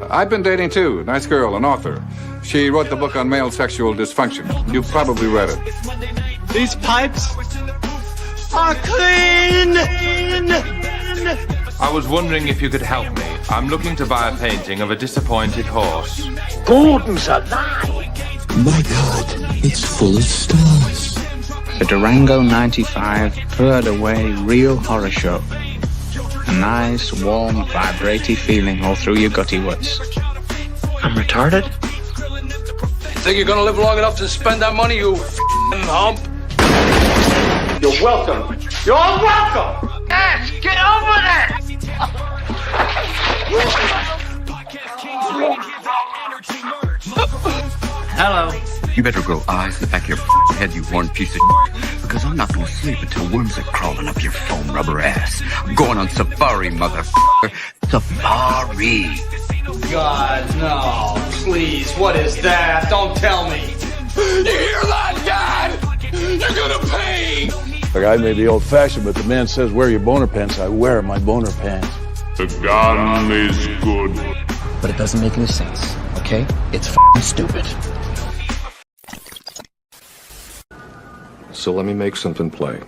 I've been dating too. Nice girl, an author. She wrote the book on male sexual dysfunction. You probably read it. These pipes are clean. I was wondering if you could help me. I'm looking to buy a painting of a disappointed horse. Gordon's alive! My God, it's full of stars. The Durango 95 purred away real horror show. A nice, warm, vibrating feeling all through your gutty woods. I'm retarded? Think you're gonna live long enough to spend that money, you f***ing hump? You're welcome. You're welcome. Ash, get over there! Hello. You better grow eyes in the back of your head, you horn piece of because I'm not gonna sleep until worms are crawling up your foam rubber ass. I'm going on safari, motherfucker. Safari. God, no. Please, what is that? Don't tell me. You hear that, Dad? You're gonna pay! Look, I may be old-fashioned, but the man says wear your boner pants. I wear my boner pants. The gun is good. But it doesn't make any sense, okay? It's f***ing stupid. So let me make something play.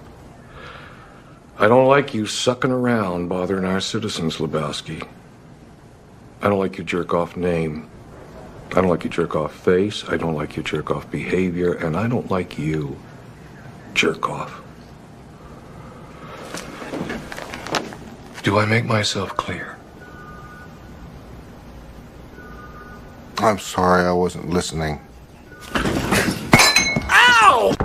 I don't like you sucking around bothering our citizens, Lebowski. I don't like your jerk-off name. I don't like your jerk-off face. I don't like your jerk-off behavior. And I don't like you, jerk-off. Do I make myself clear? I'm sorry, I wasn't listening. Ow!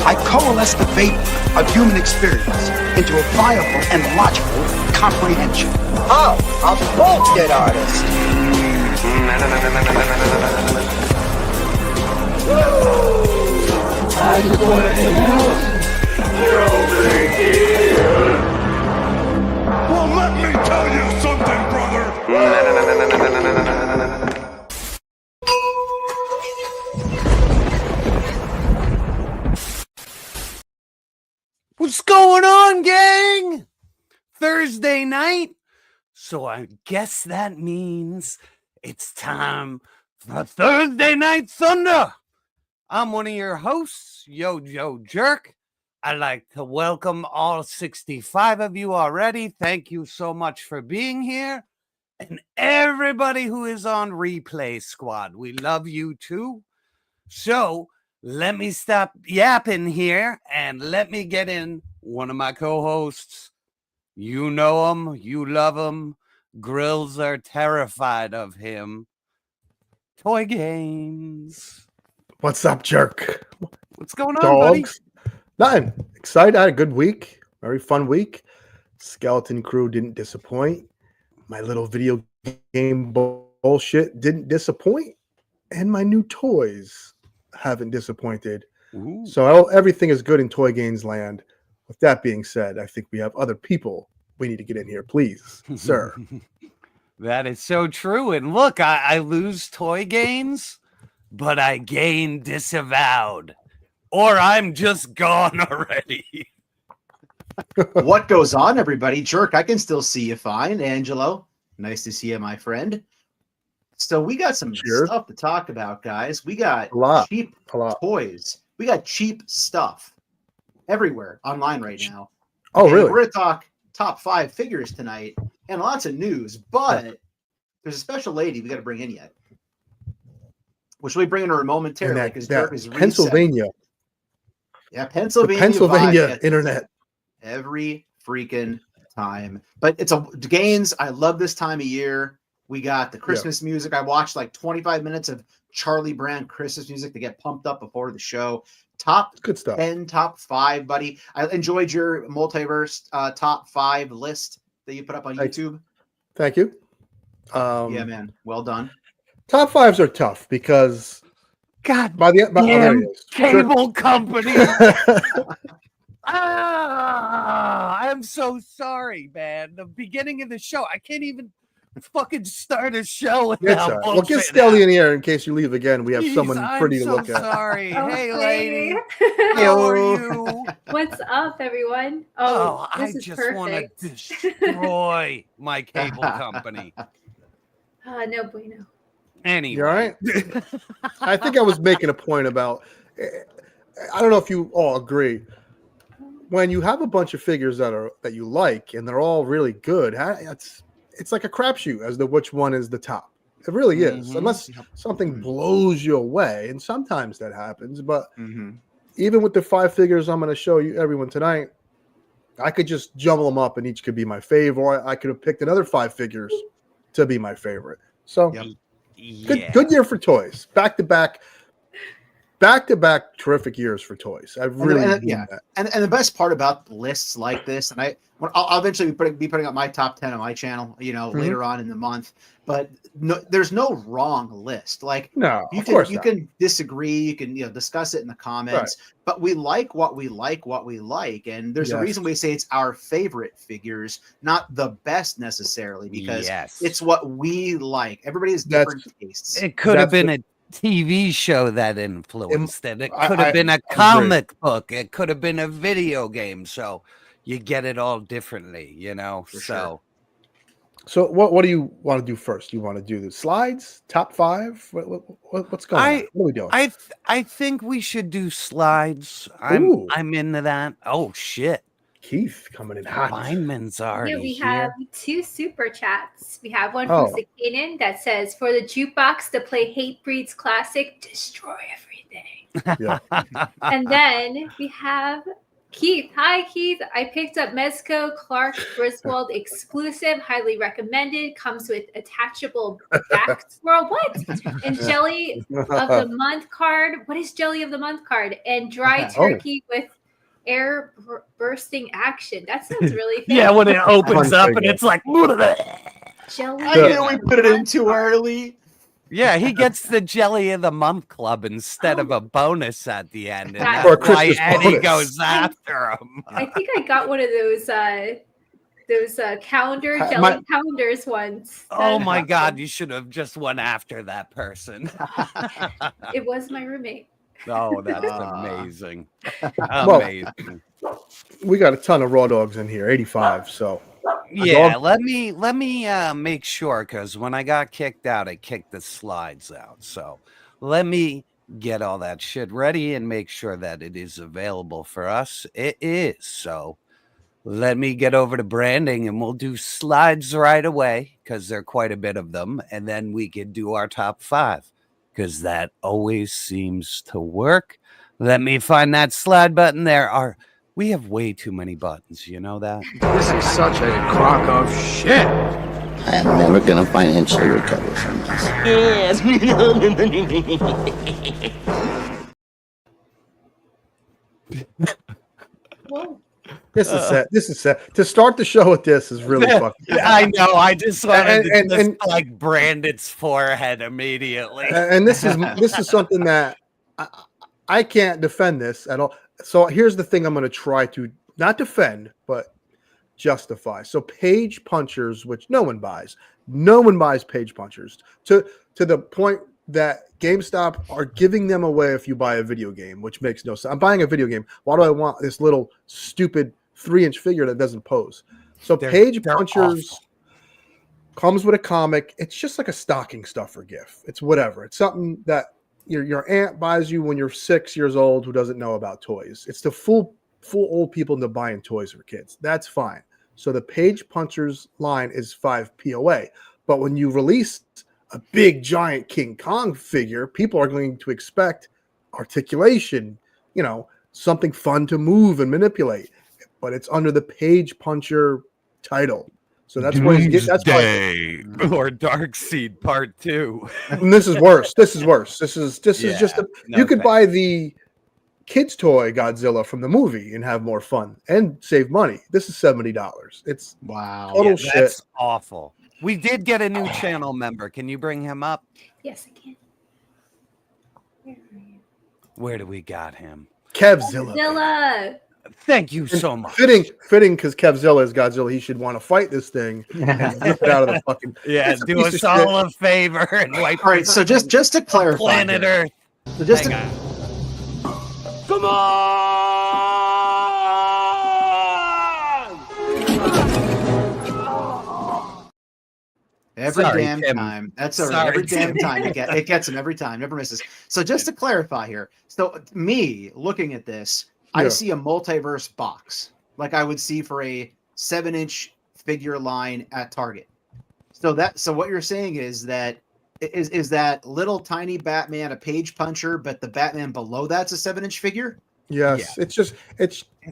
I coalesce the vapor of human experience into a viable and logical comprehension. Oh, a bullshit artist. I just want to you're over here. Well, let me tell you something, brother. What's going on, gang? Thursday night? So I guess that means it's time for Thursday Night Thunder. I'm one of your hosts, YoJoeJerk. I'd like to welcome all 65 of you already. Thank you so much for being here. And everybody who is on Replay Squad, we love you too. So let me stop yapping here and let me get in one of my co-hosts. You know him, you love him. Grills are terrified of him. Toy Games. What's up, jerk? What's going on, buddy? Nothing. Excited. I had a good week. Very fun week. Skeleton Crew didn't disappoint. My little video game bullshit didn't disappoint. And my new toys haven't disappointed. Ooh. So everything is good in Toy Games land. With that being said, I think we have other people we need to get in here, please, sir. That is so true. And look, I lose Toy Games, but I gain Disavowed. Or I'm just gone already. What goes on, everybody? Jerk, I can still see you fine. Angelo, nice to see you, my friend. So we got some stuff to talk about, guys. We got cheap toys. We got cheap stuff everywhere online right now. Oh, and really? We're going to talk top 5 figures tonight and lots of news, but there's a special lady we got to bring in yet, which we'll be bringing her momentarily because Dirk is Pennsylvania. Yeah, Pennsylvania. The Pennsylvania internet. Every freaking time. But it's a Gaines. I love this time of year. We got the Christmas music. I watched like 25 minutes of Charlie Brand Christmas music to get pumped up before the show. Top good stuff. 10, top 5, buddy. I enjoyed your Multiverse top 5 list that you put up on YouTube. Thank you. Yeah, man. Well done. Top 5s are tough because God there he is. cable company. I'm so sorry, man. The beginning of the show, I can't even fucking start a show It's without all right. Well, get bullshit Skelly out. in the air in case you leave again. We have Jeez, someone pretty to I'm look so at. sorry. Oh, Hey, hey. lady. How are you? What's up, everyone? Oh, This I is just want to perfect. destroy my cable company. No bueno. Anyway. You all right? I think I was making a point about, I don't know if you all agree. When you have a bunch of figures that you like and they're all really good, it's like a crapshoot as to which one is the top. It really is, unless something blows you away, and sometimes that happens. But even with the 5 figures I'm going to show you everyone tonight, I could just jumble them up and each could be my fave, or I could have picked another 5 figures to be my favorite. So good year for toys. Back to back terrific years for toys. I really that. And the best part about lists like this, and I'll eventually be putting up my top 10 on my channel, later on in the month. But there's no wrong list. Like you can disagree, you can discuss it in the comments, but we like what we like, and there's a reason we say it's our favorite figures, not the best necessarily, because it's what we like. Everybody has different tastes. It could have been a TV show that influenced it. It could have been a comic book. It could have been a video game. So you get it all differently, So what do you want to do first? You want to do the slides, top 5? What's going on? What are we doing? I think we should do slides. I'm into that. Oh shit. Keith coming in hot. Feynman's already Yeah, we here. have 2 super chats. We have one from Sakanen that says, for the jukebox to play Hatebreed's classic, Destroy Everything. Yeah. And then we have Keith. Hi, Keith. I picked up Mezco Clark Griswold exclusive. Highly recommended. Comes with attachable back swirl. What? And Jelly of the Month card. What is Jelly of the Month card? And dry turkey with air bursting action. That sounds really fun. Yeah, when it opens up and it's like Jelly. I knew we put it in too early. Yeah, he gets the Jelly of the Month club instead of a bonus at the end. And Or that's why Christmas Eddie bonus. goes after him. I think I got one of those calendar jelly calendars once. Oh my God, you should have just went after that person. It was my roommate. Oh, that's amazing. Well, Amazing. We got a ton of raw dogs in here, 85. So Yeah, let me make sure, because when I got kicked out, I kicked the slides out. So let me get all that shit ready and make sure that it is available for us. It is. So let me get over to branding and we'll do slides right away, because there are quite a bit of them. And then we could do our top 5, because that always seems to work. Let me find that slide button. We have way too many buttons, you know that? This is such a crock of shit. I am never gonna financially recover from this. Yes. Whoa. this is set. To start the show with this is really fucking. I know. I just wanted to just brand its forehead immediately. And this is something that I can't defend this at all. So here's the thing I'm going to try to not defend, but justify. So page punchers, which no one buys page punchers to the point that GameStop are giving them away if you buy a video game, which makes no sense. I'm buying a video game. Why do I want this little stupid 3-inch figure that doesn't pose? So page punchers awful. Comes with a comic. It's just like a stocking stuffer gift. It's whatever. It's something that your aunt buys you when you're 6 years old who doesn't know about toys. It's to fool old people into buying toys for kids. That's fine. So the page punchers line is 5 POA. But when you release a big giant King Kong figure, people are going to expect articulation, something fun to move and manipulate. But it's under the page puncher title. So that's where you get. That's Day or Dark Seed Part 2. And this is worse. This is just you could buy the kids toy Godzilla from the movie and have more fun and save money. This is $70. It's total shit. That's awful. We did get a new channel member. Can you bring him up? Yes, I can. Where do we got him? Kevzilla. Zilla. Thank you so much. Fitting because Kevzilla is Godzilla. He should want to fight this thing and rip it out of the fucking. Yeah, do us all a favor and wipe. All right, so just to clarify, planet Earth. So just Hang to, Come on! every Sorry, damn Tim. time. That's all right. Sorry, Every damn Tim. time it gets him every time. Never misses. So just to clarify here, so me looking at this, I Yeah. see a multiverse box like I would see for a 7-inch figure line at Target. So what you're saying is that that little tiny Batman a page puncher, but the Batman below that's a 7-inch figure? Yes,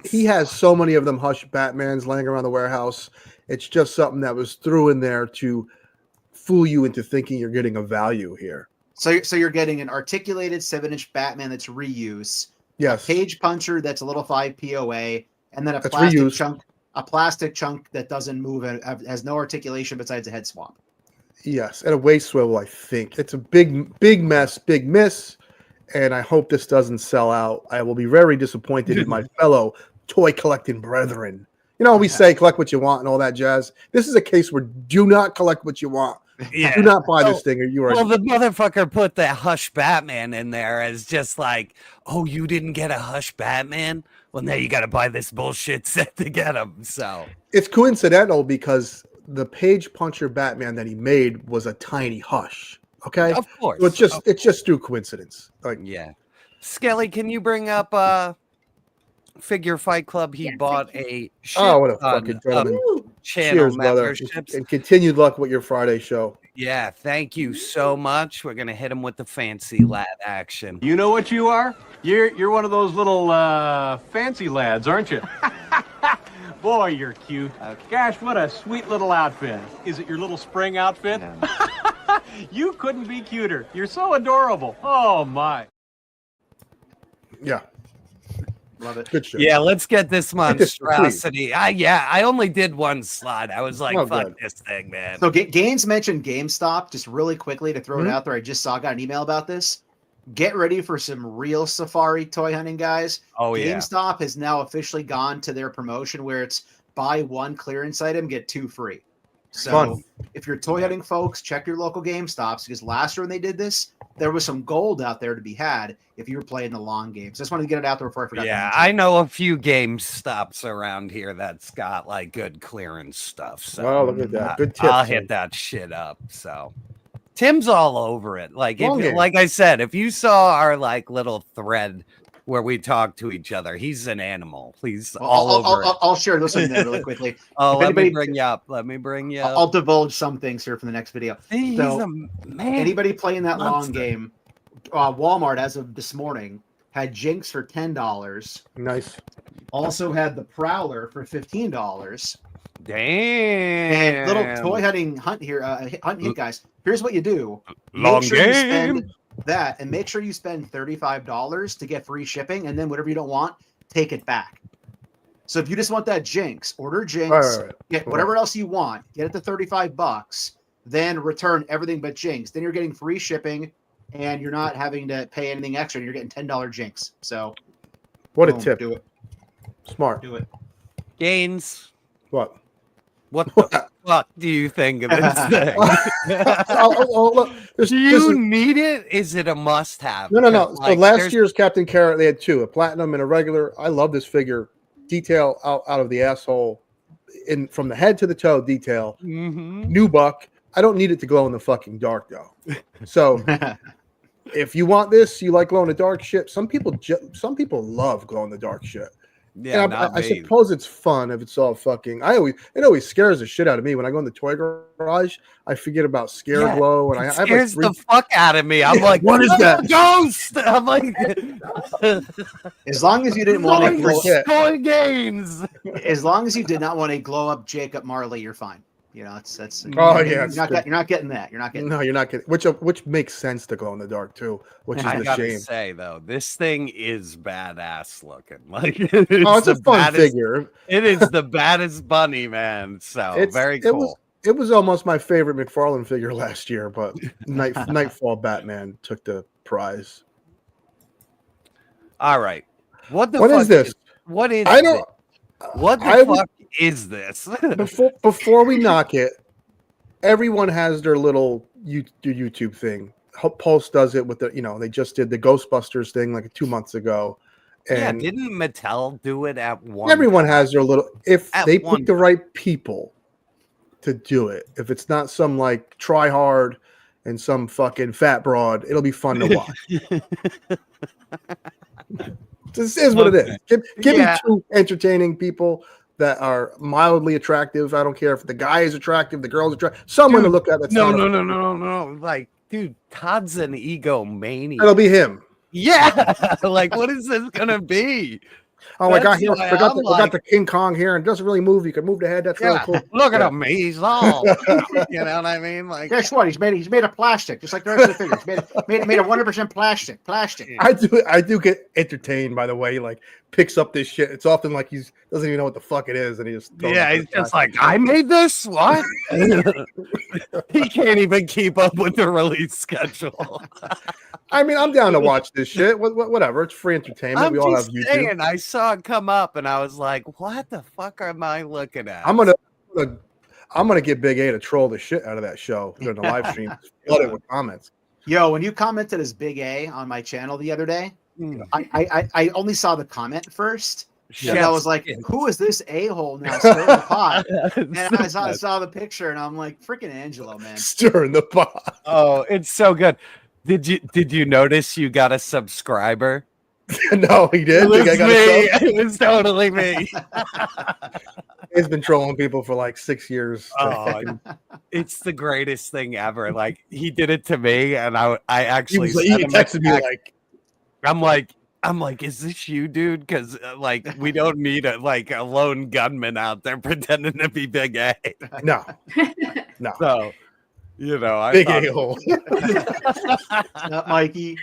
he has so many of them Hush Batmans laying around the warehouse. It's just something that was threw in there to fool you into thinking you're getting a value here. So you're getting an articulated 7-inch Batman that's reuse. Yes. A page puncher that's a little 5 POA, and then a That's plastic reused. plastic chunk that doesn't move and has no articulation besides a head swap. Yes, and a waist swivel, I think. It's a big mess, big miss, and I hope this doesn't sell out. I will be very disappointed in my fellow toy collecting brethren. You know, we say collect what you want and all that jazz. This is a case where do not collect what you want. Yeah. Do not buy this thing or you are. Well, the motherfucker put that Hush Batman in there as just like, oh, you didn't get a Hush Batman? Well, now you got to buy this bullshit set to get him. So It's coincidental because the page puncher Batman that he made was a tiny Hush. Okay, of course, so it's just through coincidence. Like, yeah. Skelly, can you bring up Figure Fight Club? He bought a shit what a ton fucking of gentleman! channel Cheers, brother, memberships. and continued luck with your Friday show. Yeah, thank you so much. We're gonna hit him with the fancy lad action. You know what you are? You're one of those little fancy lads, aren't you? Boy, you're cute. Gosh, what a sweet little outfit. Is it your little spring outfit? You couldn't be cuter. You're so adorable. Oh my. Yeah. Love it. Good show. Yeah, let's get this monstrosity. please. I only did one slide. I was like, Oh, fuck good. this thing, man. So Gaines mentioned GameStop just really quickly to throw Mhm. it out there. I got an email about this. Get ready for some real safari toy hunting, guys. Oh, yeah. GameStop has now officially gone to their promotion where it's buy one clearance item, get 2 free. So Fun. if you're toy hunting folks, check your local GameStops because last year when they did this, there was some gold out there to be had if you were playing the long game. So I just wanted to get it out there before I forgot. Yeah, I know a few game stops around here that's got like good clearance stuff. So Oh, look at that. Good tips. I'll hit that shit up. So Tim's all over it. Like, Long if, game. like I said, if you saw our like little thread where we talk to each other, he's an animal. He's all over it. I'll share this one really quickly. Oh, If let me anybody- bring you up. Let me bring you up. I'll divulge some things here for the next video. He's So, a man. anybody playing that long Monster. game, Walmart as of this morning had Jinx for $10. Nice. Also had the Prowler for $15. Damn. And little toy hunting hunt here, hunt hit guys. Here's what you do: Long make sure you game. spend that, and make sure you spend $35 to get free shipping, and then whatever you don't want, take it back. So if you just want that Jinx, order Jinx, Right. get whatever else you want, get it to $35, then return everything but Jinx. Then you're getting free shipping, and you're not having to pay anything extra. And you're getting $10 Jinx. So What a boom, tip. Do it. Smart. Do it. Gaines. What? What the fuck do you think of this thing? Look, do you need it? Is it a must-have? No. Because, So like, last there's- year's Captain Carrot, they had 2, a platinum and a regular. I love this figure. Detail out of the asshole, from the head to the toe. Detail. Mhm. New buck. I don't need it to glow in the fucking dark though. So if you want this, you like glow in the dark shit. Some people love glow in the dark shit. Yeah, And I not me. suppose it's fun if it's all fucking. It always scares the shit out of me when I go in the toy garage. I forget about scare Yeah, glow, and I it have like scares 3. the fuck out of me. I'm like, what is that? Ghost. I'm like, As long as you didn't want to glow, toy games. as long as you did not want to glow up Jacob Marley, you're fine. You know, that's. Oh, yeah, you're it's not, true. you're not getting that. You're not getting. No, you're not getting which makes sense to glow in the dark too, which is I the gotta shame. say though, this thing is badass looking. Like, It's a the fun baddest- figure. It is the baddest bunny, man. So very cool. It was almost my favorite Mcfarlane figure last year, but Nightfall Batman took the prize. All right. What What fuck is this? What is I don't. What the I fuck is this? before we knock it, everyone has their little YouTube thing. Pulse does it with the, they just did the Ghostbusters thing like 2 months ago. And yeah, didn't Mattel do it at one everyone time? has their little, if At they one pick the right people to do it, if it's not some like try hard and some fucking fat broad, it'll be fun to watch. This is what it is. Give me two entertaining people that are mildly attractive. I don't care if the guy is attractive, the girl's attractive. Someone to look at. That's no. Like, dude, Todd's an egomaniac. It'll be him. Yeah. Like, what is this gonna be? Oh, I got the King Kong here, and it doesn't really move. You can move the head. That's really cool. Look at him. He's all. You know what I mean? Like, guess what? He's made of plastic, just like the rest of the figures. Made of 100% plastic. I do get entertained by the way he like picks up this shit. It's often like he's doesn't even know what the fuck it is, and he just he's just like, I made this. What? He can't even keep up with the release schedule. I mean, I'm down to watch this shit. Whatever, it's free entertainment. We all have YouTube. Saying, I saw it come up, and I was like, "What the fuck am I looking at?" I'm gonna get Big A to troll the shit out of that show during the live stream. Flood it with comments. Yo, when you commented as Big A on my channel the other day, I only saw the comment first. And I was like, who is this a-hole now stirring the pot? And I saw the picture, and I'm like, freaking Angelo, man. Stirring the pot. Oh, it's so good. Did you notice you got a subscriber? No, he did. It was me. It was totally me. He's been trolling people for like 6 years. Oh, it's the greatest thing ever. Like, he did it to me, and I actually he texted me like, I'm like, is this you, dude? Because like, we don't need a lone gunman out there pretending to be Big A. No. So, I Big A-hole. Not Mikey.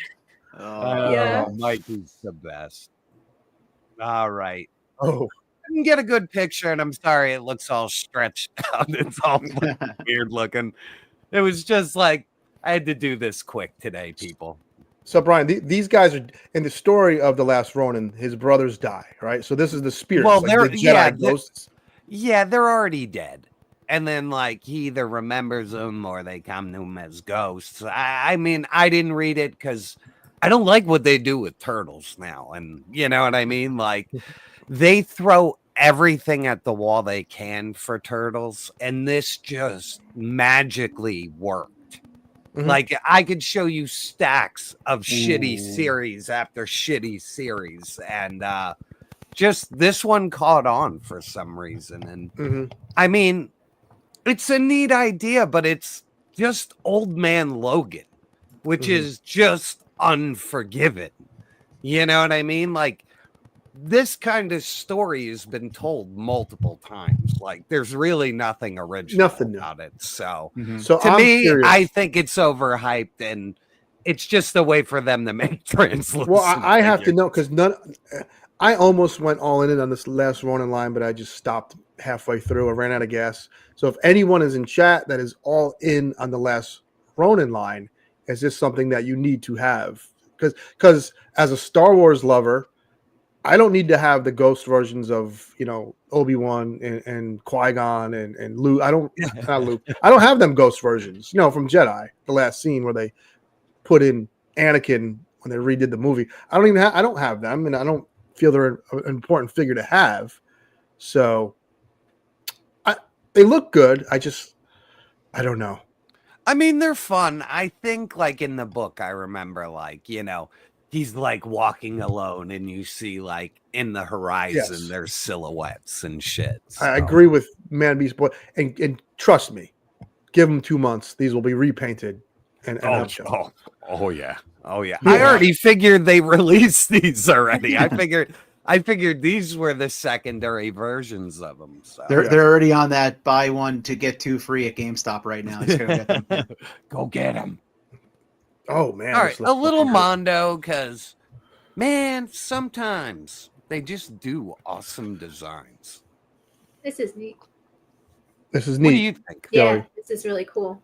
Yeah. Mikey's the best. All right. Oh, I can get a good picture, and I'm sorry it looks all stretched out. It's all weird looking. It was just like, I had to do this quick today, people. So, Brian, these guys are in the story of The Last Ronin. His brothers die, right? So this is the spirits. Well, like the Jedi ghosts. Yeah, they're already dead. And then, like, he either remembers them or they come to him as ghosts. I mean, I didn't read it because I don't like what they do with turtles now. And you know what I mean? Like, they throw everything at the wall they can for turtles. And this just magically worked. Mm-hmm. Like, I could show you stacks of shitty series after shitty series. And just this one caught on for some reason. And I mean, it's a neat idea, but it's just Old Man Logan, which is just unforgiven. You know what I mean? Like, this kind of story has been told multiple times. Like, there's really nothing original about it. So, So to I'm me, curious. I think it's overhyped, and it's just a way for them to make translucent. Well, I have to know because I almost went all in on this Last Ronin line, but I just stopped halfway through. I ran out of gas. So if anyone is in chat that is all in on the Last Ronin line, is this something that you need to have? Because as a Star Wars lover, I don't need to have the ghost versions of, Obi-Wan and Qui-Gon and Luke. Not Luke. I don't have them ghost versions, from Jedi, the last scene where they put in Anakin when they redid the movie. I don't have them, and I don't feel they're an important figure to have. So they look good. I don't know. I mean, they're fun. I think, like, in the book, I remember, like, he's like walking alone, and you see, like, in the horizon, there's silhouettes and shit. So. I agree with Man Beast Boy, and trust me, give them 2 months; these will be repainted. Oh yeah. I already figured they released these already. I figured these were the secondary versions of them. So. They're already on that buy one to get two free at GameStop right now. Just gonna get them. Go get them. Oh man! All right, a little Mondo, because man, sometimes they just do awesome designs. This is neat. This is neat. What do you think? Yeah, this is really cool.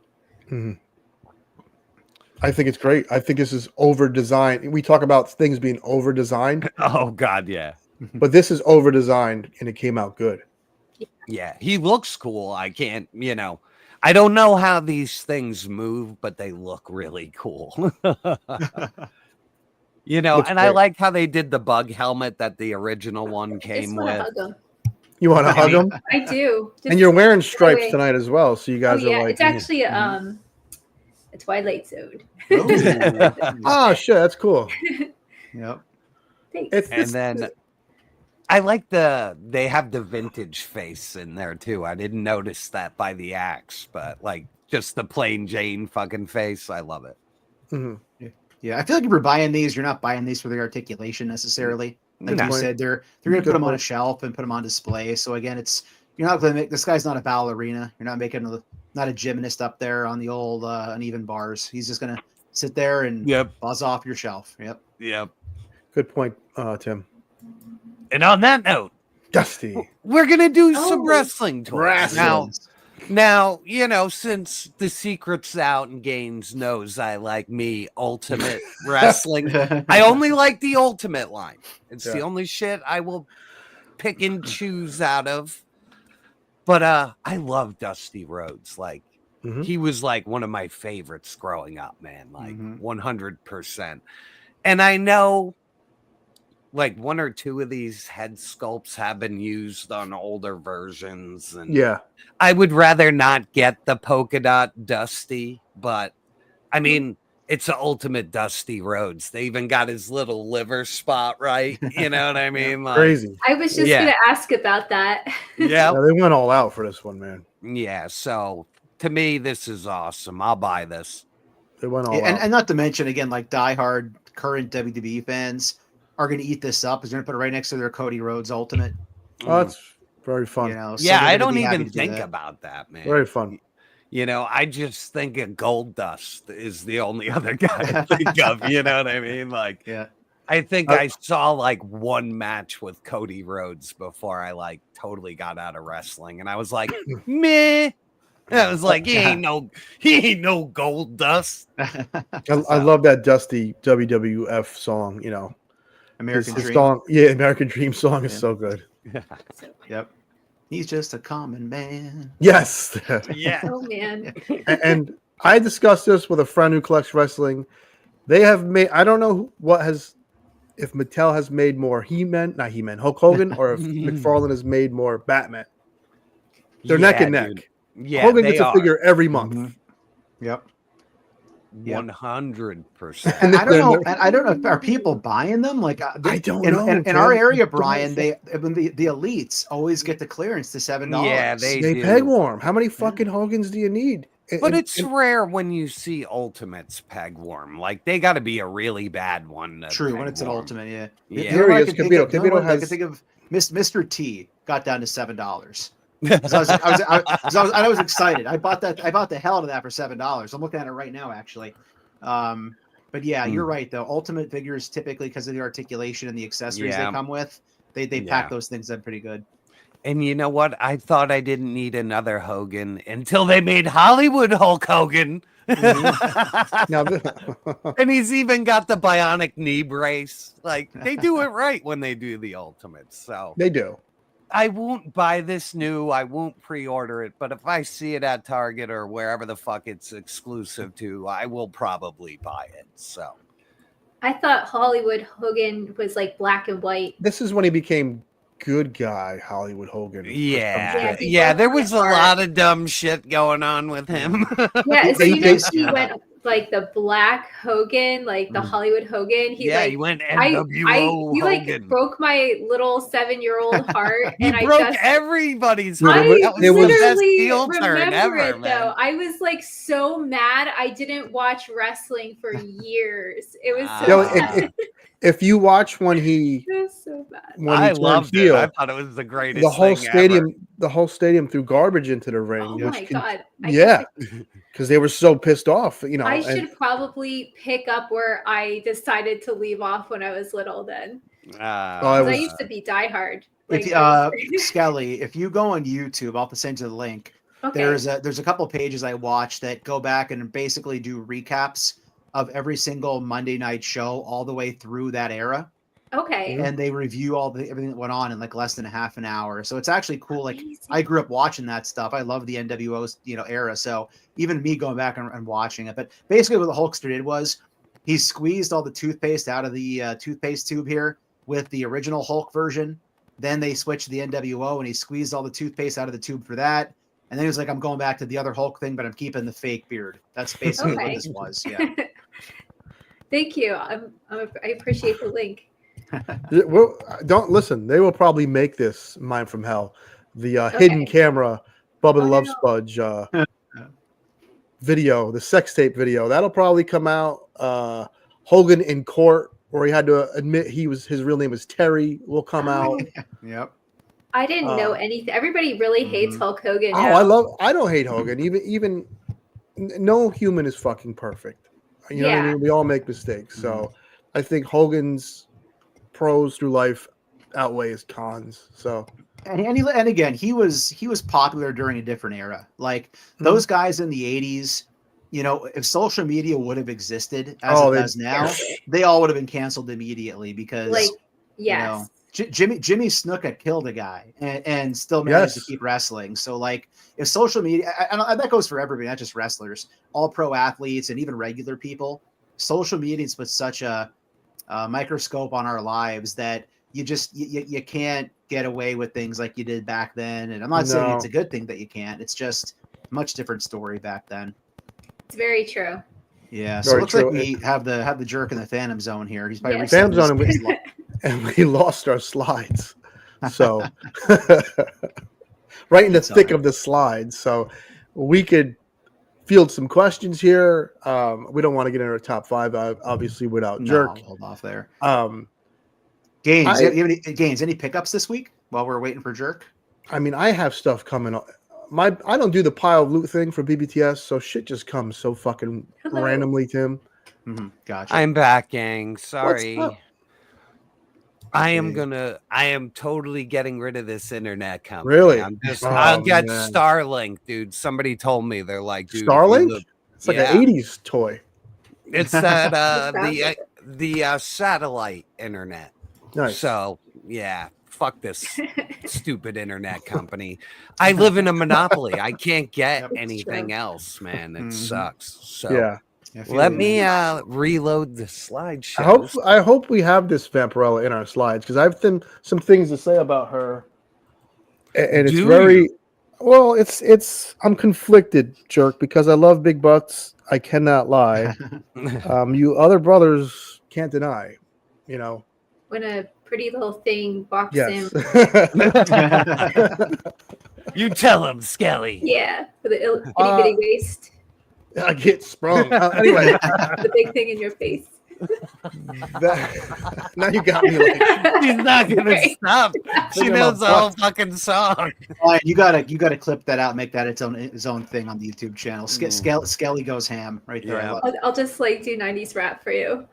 Mm-hmm. I think it's great. I think this is over designed. We talk about things being over designed. Oh God, yeah. But this is over designed, and it came out good. Yeah, he looks cool. I can't, I don't know how these things move, but they look really cool. Looks and I great. like how they did the bug helmet that the original one came wanna with. hug him. You want to hug him? I do. And you're wearing stripes away. tonight as well, so you guys Oh, yeah, are like. it's actually a Twilight Zone. Oh shit, that's cool. Yep. And then I like they have the vintage face in there too. I didn't notice that by the axe, but like just the plain Jane fucking face. I love it. Mm-hmm. Yeah, I feel like if you're buying these, you're not buying these for the articulation necessarily. Like you said, they're going to put them on a shelf and put them on display. So again, you're not going to make this guy's not a ballerina. You're not making not a gymnast up there on the old uneven bars. He's just going to sit there and buzz off your shelf. Yep. Good point, Tim. And on that note, Dusty, we're gonna do some wrestling toys. Now, since the secret's out and Gaines knows I like ultimate wrestling, I only like the ultimate line. It's the only shit I will pick and choose out of. But I love Dusty Rhodes. Like he was like one of my favorites growing up, man. Like 100%. And I know like one or two of these head sculpts have been used on older versions, and I would rather not get the polka dot Dusty, but I mean it's the ultimate Dusty Rhodes. They even got his little liver spot right. You know what I mean? Like, crazy. I was just gonna ask about that. Yeah, they went all out for this one, man. Yeah, so to me, this is awesome. I'll buy this. They went all out. And not to mention again, like diehard current WWE fans are going to eat this up. Is going to put it right next to their Cody Rhodes Ultimate. Oh, that's very fun. I don't even think about that, man. Very fun. I just think of Gold Dust is the only other guy I think of. You know what I mean? Like, I think I saw like one match with Cody Rhodes before I like totally got out of wrestling, and I was like, meh. I was like, he ain't no Gold Dust. I love that Dusty WWF song. American his Dream. Song, American Dream song is so good. Yep. He's just a common man. Yes. Yeah. Oh man. And I discussed this with a friend who collects wrestling. They have made, I don't know if Mattel has made more Hulk Hogan, or if McFarlane has made more Batman. They're neck and neck. Dude. Yeah, Hogan gets a figure every month. Yep. 100%. And I don't know if are people buying them. Like I don't know. In our area, Brian, the elites always get the clearance to $7. Yeah, they do. Peg warm. How many fucking Hogans do you need? But it's rare when you see Ultimates peg warm. Like they got to be a really bad one. True, when it's an Ultimate, yeah. Here he is. Cabito I can think of Mr. T got down to $7. I was excited. I bought the hell out of that for $7. I'm looking at it right now, actually. But yeah, you're right though. Ultimate figures typically, because of the articulation and the accessories they come with, they pack those things in pretty good. And you know what? I thought I didn't need another Hogan until they made Hollywood Hulk Hogan. And he's even got the bionic knee brace. Like they do it right when they do the Ultimates. So they do. I won't buy this new. I won't pre-order it, but if I see it at Target or wherever the fuck it's exclusive to, I will probably buy it. So I thought Hollywood Hogan was like black and white. This is when he became good guy Hollywood Hogan. Yeah. There was a lot of dumb shit going on with him. Yeah, so he went like the black Hogan, like the Hollywood Hogan. He went NWO he like Hogan. broke my little 7-year-old heart. He and broke everybody's heart. That was the best heel remember turn ever, it, man. though. I was like so mad. I didn't watch wrestling for years. It was so bad. If you watch when he, it was so bad. I loved it. I thought it was the greatest. The whole stadium threw garbage into the ring. Oh my god! Because they were so pissed off. I should probably pick up where I decided to leave off when I was little. Then I used to be diehard. Skelly, if you go on YouTube, I'll have to send you the link. Okay. There's a couple pages I watched that go back and basically do recaps of every single Monday night show all the way through that era. Okay. And they review everything that went on in like less than a half an hour. So it's actually cool. Like I grew up watching that stuff. I love the NWO, era. So even me going back and watching it. But basically what the Hulkster did was he squeezed all the toothpaste out of the toothpaste tube here with the original Hulk version. Then they switched to the NWO and he squeezed all the toothpaste out of the tube for that. And then he was like, I'm going back to the other Hulk thing, but I'm keeping the fake beard. That's basically what this was. Yeah. Thank you. I appreciate the link. Well, don't listen. They will probably make this Mine from Hell, the hidden camera Bubba the Love Spudge video, the sex tape video. That'll probably come out. Hogan in court, where he had to admit his real name was Terry, will come out. Yep. I didn't know anything. Everybody really hates Hulk Hogan. I don't hate Hogan. Even no human is fucking perfect. You know what I mean? We all make mistakes. So I think Hogan's pros through life outweigh his cons. So and again, he was popular during a different era. Like those guys in the 80s, if social media would have existed as it does now, they all would have been canceled immediately because Jimmy Snuka killed a guy and still managed to keep wrestling. So like if social media, and that goes for everybody, not just wrestlers, all pro athletes and even regular people, social media's put such a microscope on our lives that you can't get away with things like you did back then. And I'm not saying it's a good thing that you can't. It's just a much different story back then. It's very true. Yeah. So it looks like we have the jerk in the Phantom Zone here. He's probably Phantom Zone, and we lost our slides. So right in the thick of the slides. So we could field some questions here. We don't want to get into our top 5, obviously, without Jerk. Hold off there. Gaines, any pickups this week while we're waiting for Jerk? I mean, I have stuff coming up. I don't do the pile of loot thing for BBTS, so shit just comes so fucking randomly, Tim. Gotcha. I'm back, gang. Sorry. I am totally getting rid of this internet company. Really? I'll get Starlink, dude. Somebody told me, they're like, dude, Starlink? It's like an 80s toy. It's that the satellite internet. Nice. So yeah, fuck this stupid internet company. I live in a monopoly. I can't get anything else, man. It sucks. So yeah. Let me reload the slideshow. I hope we have this Vampirella in our slides because I have some things to say about her, and it's it's I'm conflicted, Jerk, because I love big butts. I cannot lie. You other brothers can't deny. When a pretty little thing walks in. You tell him, Skelly. Yeah, with the itty bitty waist. I get sprung. Anyway, the big thing in your face. Now you got me. She's not gonna stop. She knows the whole fucking song. You gotta clip that out, and make that its own thing on the YouTube channel. Skelly goes ham right there. Yeah. I'll just do 90s rap for you.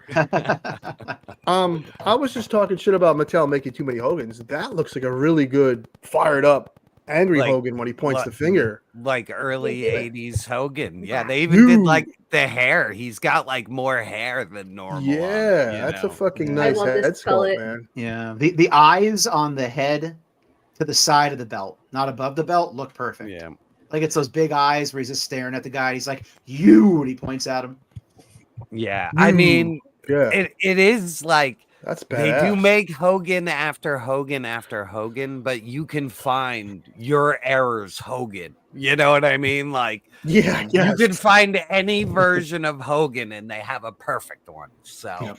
I was just talking shit about Mattel making too many Hogans. That looks like a really good, fired up, angry Hogan when he points the finger. Like early 80s Hogan. Yeah, they even did the hair. He's got more hair than normal. Yeah, that's a fucking nice head sculpt, man. Yeah. The eyes on the head to the side of the belt, not above the belt, look perfect. Yeah. Like it's those big eyes where he's just staring at the guy. He's like, you, and he points at him. Yeah. I mean, it is that's badass. They do make Hogan after Hogan after Hogan, but you can find your errors Hogan. You know what I mean? You can find any version of Hogan and they have a perfect one. So,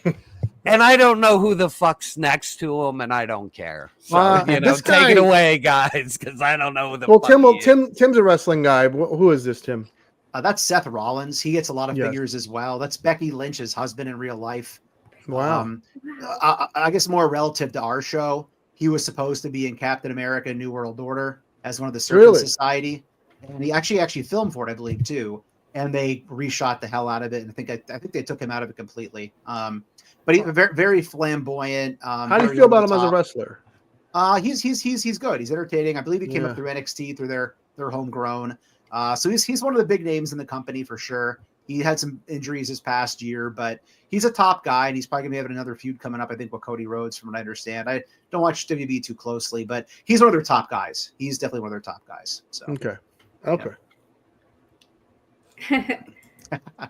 and I don't know who the fuck's next to him, and I don't care. So, take it away, guys, because I don't know who the fuck Tim's a wrestling guy. Who is this, Tim? That's Seth Rollins. He gets a lot of figures as well. That's Becky Lynch's husband in real life. Wow. I guess more relative to our show, he was supposed to be in Captain America: New World Order as one of the Serpent Society, and he actually filmed for it, I believe, too. And they reshot the hell out of it, and I think they took him out of it completely. But he's very, very flamboyant. How do you feel about him as a wrestler? He's good. He's entertaining. I believe he came up through NXT through their homegrown. So he's one of the big names in the company for sure. He had some injuries this past year, but he's a top guy, and he's probably going to be having another feud coming up, I think, with Cody Rhodes, from what I understand. I don't watch WB too closely, but he's one of their top guys. He's definitely one of their top guys. So Okay.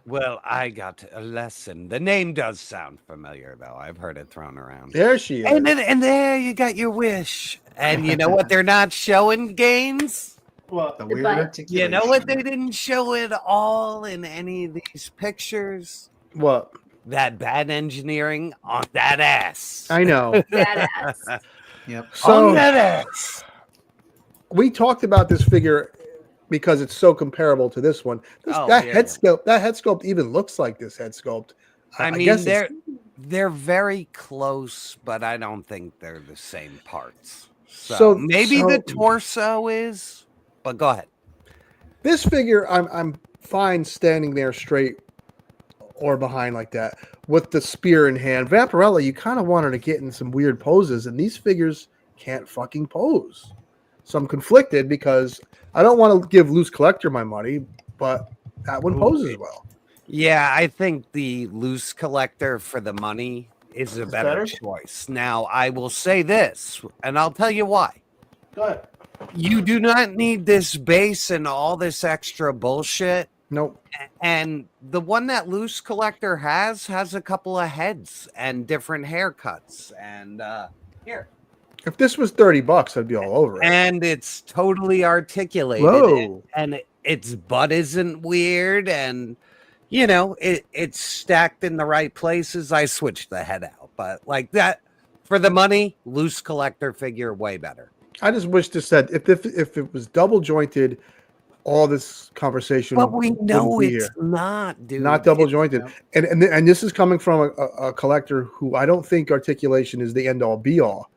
Well, I got a lesson. The name does sound familiar, though. I've heard it thrown around. There she is. And there you got your wish. And you know what they're not showing, Gaines? What? The weird articulation. You know what they didn't show it all in any of these pictures? What? That bad engineering on that ass. I know. That ass. Yep. So, on that ass. We talked about this figure because it's so comparable to this one. That head sculpt even looks like this head sculpt. I mean, guess they're very close, but I don't think they're the same parts. So maybe the torso is, but go ahead. This figure, I'm fine standing there straight or behind like that with the spear in hand. Vampirella, you kind of want her to get in some weird poses, and these figures can't fucking pose. So I'm conflicted because I don't want to give Loose Collector my money, but that one poses well. Yeah, I think the Loose Collector for the money is a better choice. Now, I will say this, and I'll tell you why. Go ahead. You do not need this base and all this extra bullshit. Nope. And the one that Loose Collector has a couple of heads and different haircuts. And here. If this was $30, I'd be all over it. And it's totally articulated. Whoa. And its butt isn't weird. And, you know, it's stacked in the right places. I switched the head out. But like that, for the money, Loose Collector figure, way better. I just wish this said, if it was double jointed, all this conversation. But we know it's here. not, dude. Not double jointed. And this is coming from a collector who I don't think articulation is the end all be all.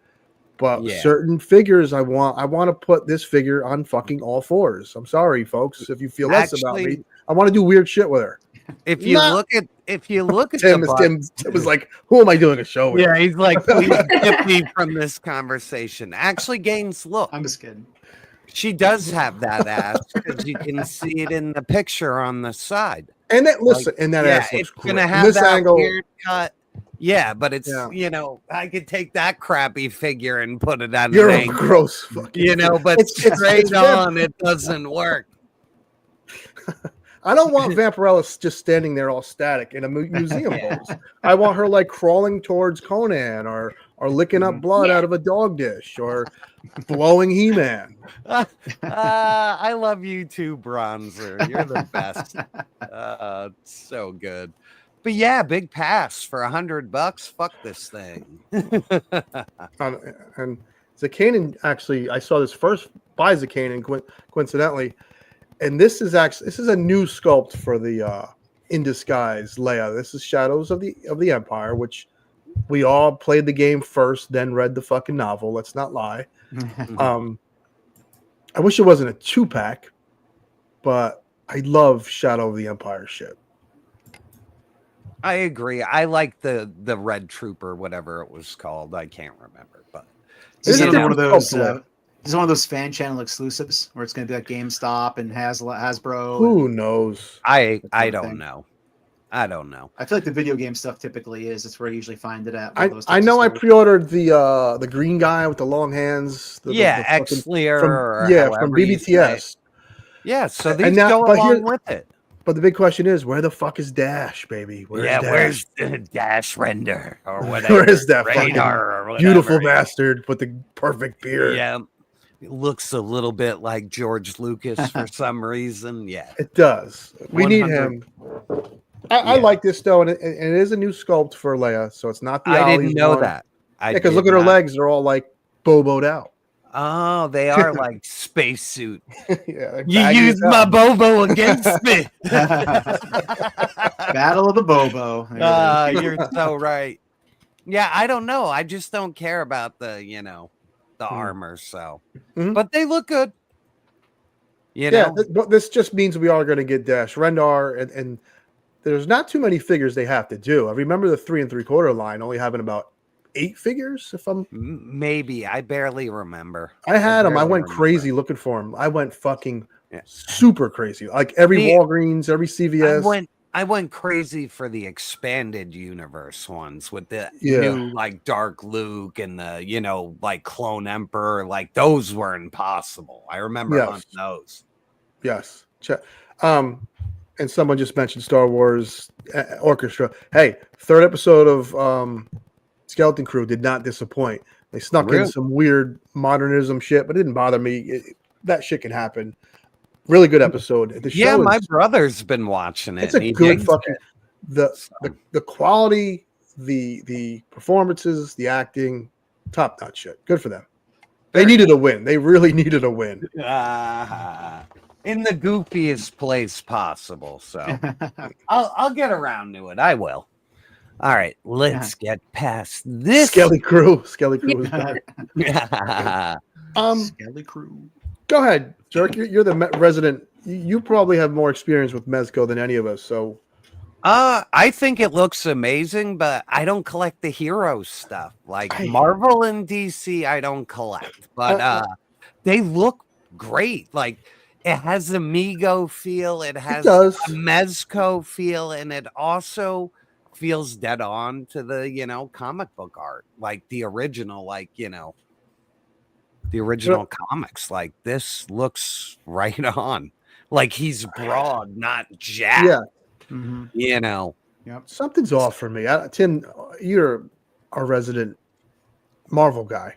But certain figures, I want to put this figure on fucking all fours. I'm sorry, folks, if you feel less about me. I want to do weird shit with her. If you look at Tim was like, who am I doing a show with? Yeah, he's like, please get me from this conversation. Actually, Gaines, look. I'm just kidding. She does have that ass because you can see it in the picture on the side. And that ass looks it's great. gonna have this that angle, weird cut. Yeah, but it's you know, I could take that crappy figure and put it on. You're a gross fucking. You know, but straight on, it doesn't work. I don't want Vampirella just standing there all static in a museum pose. I want her like crawling towards Conan or licking up blood out of a dog dish or blowing He-Man. I love you too, Bronzer. You're the best. So good. But yeah, big pass for $100. Fuck this thing. And Zakanin, actually, I saw this first by Zakanin coincidentally. And this is a new sculpt for the In Disguise Leia. This is Shadows of the Empire, which we all played the game first, then read the fucking novel. Let's not lie. I wish it wasn't a 2-pack, but I love Shadow of the Empire shit. I agree. I like the Red Trooper, whatever it was called. I can't remember, but this is one of those. This is one of those fan channel exclusives where it's going to be like GameStop and Hasbro. Who knows? I don't know. I don't know. I feel like the video game stuff typically is. It's where I usually find it at. I know I pre-ordered the green guy with the long hands. X-Lear. From BBTS. Yeah, so these go along with it. But the big question is, where the fuck is Dash, baby? Where's the Dash Render or whatever? Where is that Radar fucking beautiful bastard with the perfect beard? Yeah. It looks a little bit like George Lucas for some reason. Yeah. It does. We need him. I like this, though, and it is a new sculpt for Leia, so it's not the I Ollie's didn't know one. that. Because look at her legs. They're all like boboed out. Oh, they are like spacesuit. Yeah, you used my Bobo against me. Battle of the Bobo. You're so right. Yeah, I don't know. I just don't care about the armor. So, but they look good. You know, but this just means we are going to get Dash Rendar, and there's not too many figures they have to do. I remember the 3 3/4 line only having about 8 figures, if I'm maybe. I barely remember. I had them. I went crazy looking for them. I went fucking super crazy. Like every Walgreens, every CVS. I went crazy for the expanded universe ones with the Yeah. new like Dark Luke and the like Clone Emperor. Like those were impossible. I remember Yes. hunting those. Yes. And someone just mentioned Star Wars Orchestra. Hey, third episode of Skeleton Crew did not disappoint. They snuck in some weird modernism shit, but it didn't bother me. That shit can happen. Really good episode. The show my brother's been watching it. It's a good fucking the quality, the performances, the acting, top notch shit. Good for them. They needed a win. They really needed a win. In the goofiest place possible. So I'll get around to it. I will. All right, let's get past this. Skelly Crew. Skelly Crew is back. Skelly Crew. Go ahead, Jerk. You're the resident. You probably have more experience with Mezco than any of us. So, I think it looks amazing, but I don't collect the hero stuff like Marvel and DC. I don't collect, but they look great. Like it has a Mego feel, it has a Mezco feel, and it also feels dead on to the comic book art, like the original, the original comics. Like this looks right on. Like he's broad, not jacked. Yeah. Yep. Something's off for me. Tim, you're our resident Marvel guy.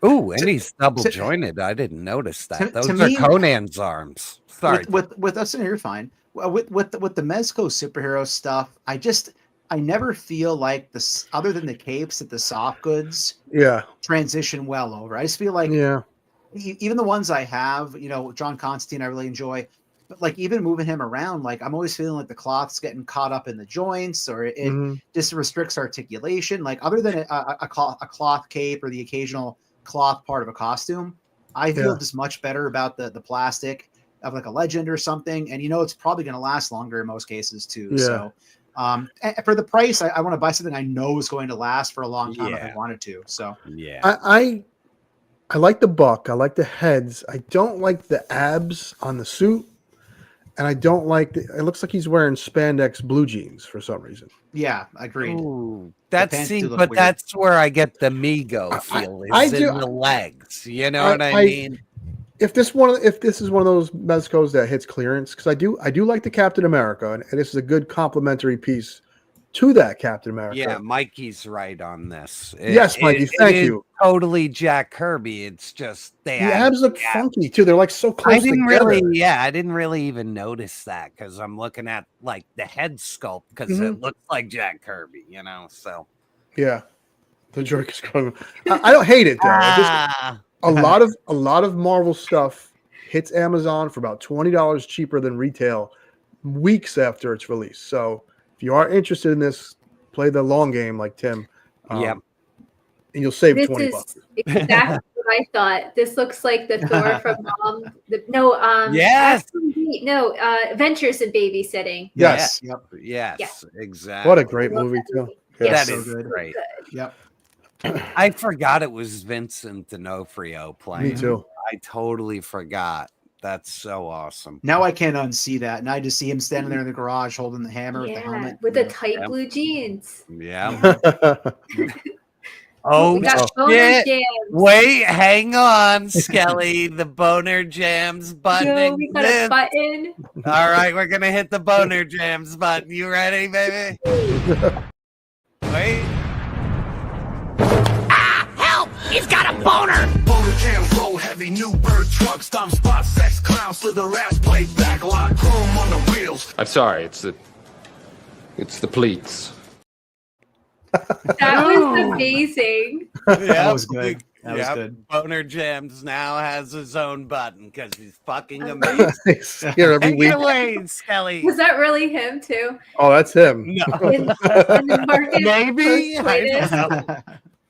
Ooh, and he's double jointed. I didn't notice that. Those are me, Conan's arms. Sorry. With us in here, fine. With the Mezco superhero stuff, I never feel like this, other than the capes, that the soft goods transition well over. I just feel like even the ones I have, John Constantine, I really enjoy, but like even moving him around, like I'm always feeling like the cloth's getting caught up in the joints, or it just restricts articulation. Like other than a cloth cape or the occasional cloth part of a costume, I feel just much better about the plastic of like a Legend or something, and it's probably going to last longer in most cases too. So for the price, I want to buy something I know is going to last for a long time if I wanted to. So I like the buck. I like the heads. I don't like the abs on the suit, and I don't like it looks like he's wearing spandex blue jeans for some reason. Yeah, agreed. Ooh, that's where I get the Mego feel. Is in the legs. You know what I mean? If this is one of those Mezcos that hits clearance, because I do like the Captain America, and this is a good complementary piece to that Captain America. Yeah, Mikey's right on this. Yes, Mikey, thank you. Totally Jack Kirby. It's just the abs look funky too. They're like so close. I didn't really even notice that because I'm looking at like the head sculpt because it looks like Jack Kirby. So yeah, the jerk is going. I don't hate it though. A lot of Marvel stuff hits Amazon for about $20 cheaper than retail weeks after it's released. So if you are interested in this, play the long game like Tim. And you'll save $20. This is exactly what I thought. This looks like the Thor from Adventures in Babysitting. Yes. Yes. Exactly. What a great movie too. That so is good. Great. Yep. I forgot it was Vincent D'Onofrio playing. Me too. I totally forgot. That's so awesome. Now I can't unsee that. And I just see him standing there in the garage holding the hammer with the helmet. With the tight blue jeans. Yeah. We got boner jams. Wait, hang on, Skelly. The boner jams button. We got a button. All right, we're gonna hit the boner jams button. You ready, baby? Wait. Help! He's got a boner! Boner jams roll heavy, new bird truck, stomp spot, sex clown, slither ass, play back, lock, chrome on the wheels. I'm sorry, it's the pleats. That was amazing. That was good. That was good. Boner Jams now has his own button because he's fucking amazing. Here every Take week. it away, Skelly. Was that really him too? Oh, that's him. No. Maybe. Maybe.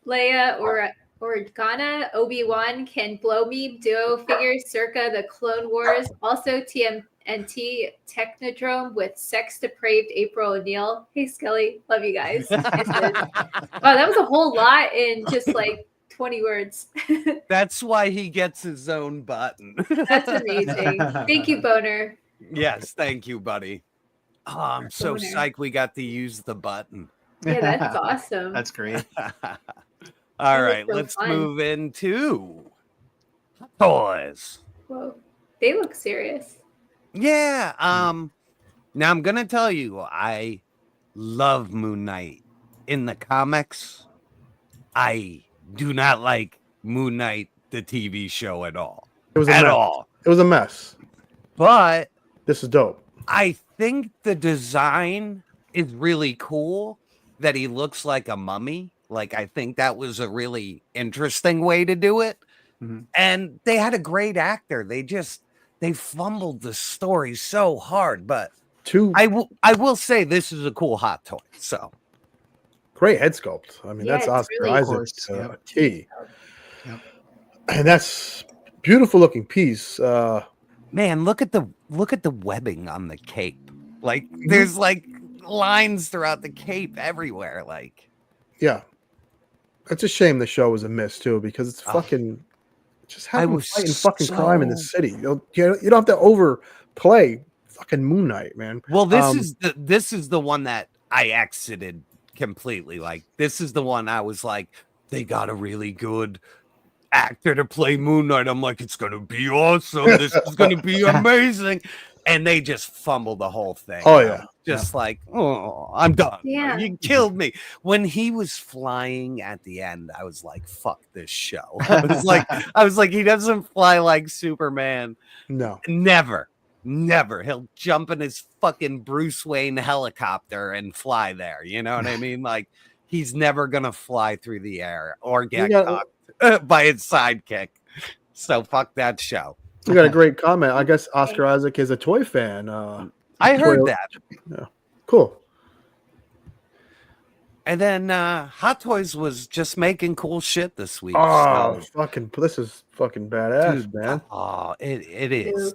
Leia or Organa, Obi-Wan can blow me duo figures circa the Clone Wars. Also TMNT Technodrome with sex depraved April O'Neil. Hey Skelly, love you guys. Wow, that was a whole lot in just like 20 words. That's why he gets his own button. That's amazing. Thank you, Boner. Yes, thank you, buddy. Oh, I'm so Boner. psyched we got to use the button. Yeah, that's awesome. That's great. All That was right, so let's fun. move into toys. Whoa, they look serious. Yeah. Now I'm gonna tell you, I love Moon Knight. In the comics, I do not like Moon Knight, the TV show, at all. It was a at mess. all. It was a mess. But this is dope. I think the design is really cool. That he looks like a mummy. Like, I think that was a really interesting way to do it. Mm-hmm. And they had a great actor. They fumbled the story so hard. But I will say this is a cool hot toy. So great head sculpt. I mean, that's Oscar really Isaac's key. Yep. And that's beautiful looking piece. Man, look at the webbing on the cape. Like, there's like lines throughout the cape everywhere. Like, yeah, it's a shame the show was a miss too, because it's fucking just having fighting fucking crime in the city. You don't have to overplay fucking Moon Knight, man. Well, this is the one that I exited completely. Like, this is the one I was like, they got a really good actor to play Moon Knight. I'm like, it's gonna be awesome. This is gonna be amazing. And they just fumbled the whole thing. Oh yeah. Just like, oh, I'm done. Yeah. You killed me. When he was flying at the end, I was like, fuck this show. I was like, he doesn't fly like Superman. No. Never. He'll jump in his fucking Bruce Wayne helicopter and fly there. You know what I mean? Like, he's never gonna fly through the air or get caught by his sidekick. So fuck that show. We got a great comment. I guess Oscar Isaac is a toy fan. I heard that. Yeah. Cool. And then Hot Toys was just making cool shit this week. Oh, this is fucking badass, dude, man. Oh, it is.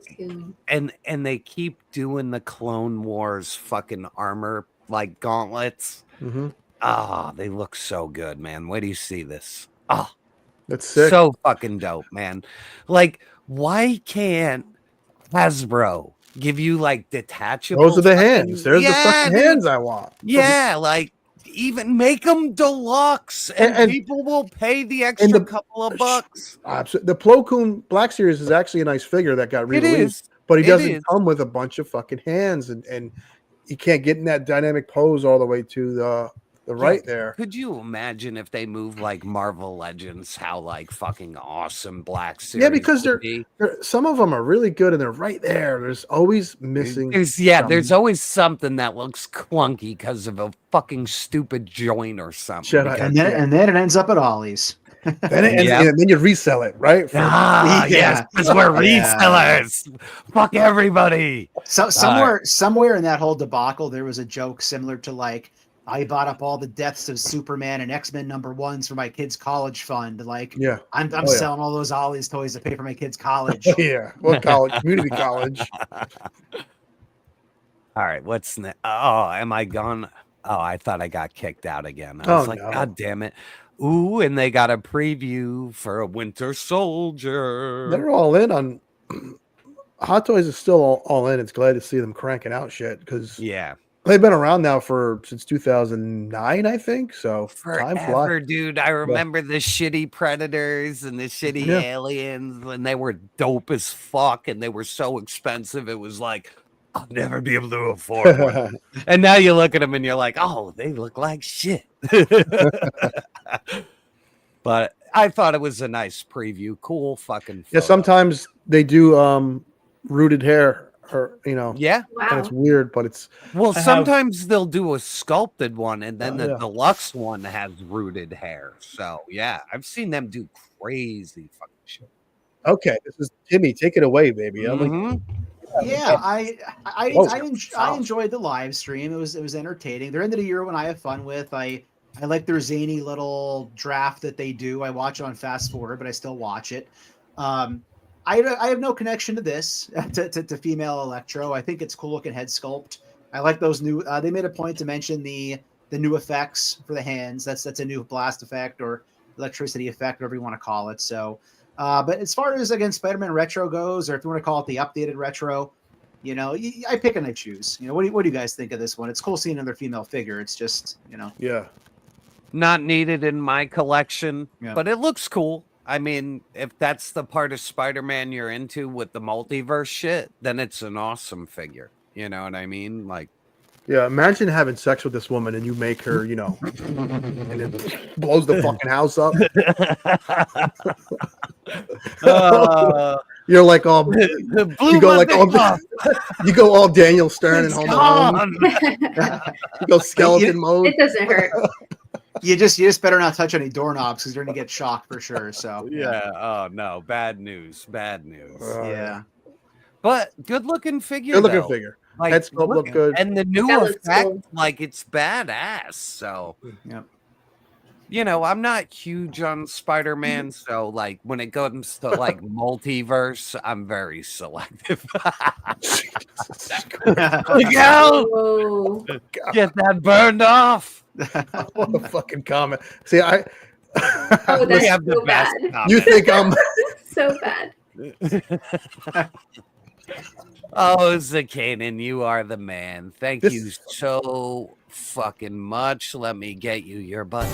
And they keep doing the Clone Wars fucking armor, like gauntlets. Mm-hmm. Oh, they look so good, man. Wait do you see this? Oh, that's sick. So fucking dope, man. Like, why can't Hasbro give you like detachable? Those are the hands. There's the fucking hands I want. Yeah, like even make them deluxe, and people will pay the extra couple of bucks. The Plo Koon Black Series is actually a nice figure that got released, but he doesn't come with a bunch of fucking hands, and you can't get in that dynamic pose all the way to the right there. Could you imagine if they move like Marvel Legends, how like fucking awesome Black Series? Yeah, because they're some of them are really good and they're right there. There's always missing. There's always something that looks clunky because of a fucking stupid joint or something. And then it ends up at Ollie's. And then you resell it, right? Yes, because we're resellers. Fuck everybody. So somewhere in that whole debacle, there was a joke similar to like, I bought up all the deaths of Superman and X-Men #1s for my kids' college fund. Like, I'm selling all those Ollie's toys to pay for my kids' college. What college? Community college. All right, what's next? Oh, am I gone? Oh, I thought I got kicked out again. I was like, God damn it. Ooh, and they got a preview for a Winter Soldier. They're all in on Hot Toys is still all in. It's glad to see them cranking out shit because they've been around now since 2009, I think. So time flies, dude. I remember the shitty Predators and the shitty Aliens when they were dope as fuck and they were so expensive. It was like, I'll never be able to afford one. And now you look at them and you're like, oh, they look like shit. But I thought it was a nice preview. Cool fucking photo. Yeah, sometimes they do rooted hair. Or and it's weird, but it's sometimes they'll do a sculpted one, and then the deluxe one has rooted hair. So I've seen them do crazy fucking shit. Okay, this is Timmy. Take it away, baby. I enjoyed the live stream. It was entertaining. They're end of the year when I have fun with. I like their zany little draft that they do. I watch it on fast forward, but I still watch it. I have no connection to this, to female Electro. I think it's cool looking head sculpt. I like those new. They made a point to mention the new effects for the hands. That's a new blast effect or electricity effect, whatever you want to call it. So, but as far as again Spider-Man Retro goes, or if you want to call it the updated Retro, You know, I pick and I choose. You know, what do you guys think of this one? It's cool seeing another female figure. It's just, you know. Yeah. Not needed in my collection, Yeah. but it looks cool. I mean, if that's the part of Spider-Man you're into with the multiverse shit, then it's an awesome figure. You know what I mean? Like, Yeah, imagine having sex with this woman and you make her, you know, and it blows the fucking house up. You're like all you go like all you go all Daniel Stern and Home Alone. You go skeleton mode. It doesn't hurt. You just better not touch any doorknobs because you're gonna get shocked for sure. So yeah. Oh no, bad news. Yeah. But good looking figure. Good looking though. figure. Like, Head sculpt look good. And the new That looks effect, cool. like it's badass. So yeah. You know, I'm not huge on Spider-Man, so like when it comes to like multiverse, I'm very selective. Look out! Whoa. Get that burned off. What a fucking comment. See, Oh, that's so bad. You think I'm So bad. Oh, Zakanin, you are the man. Thank This- you so fucking much. Let me get you your button.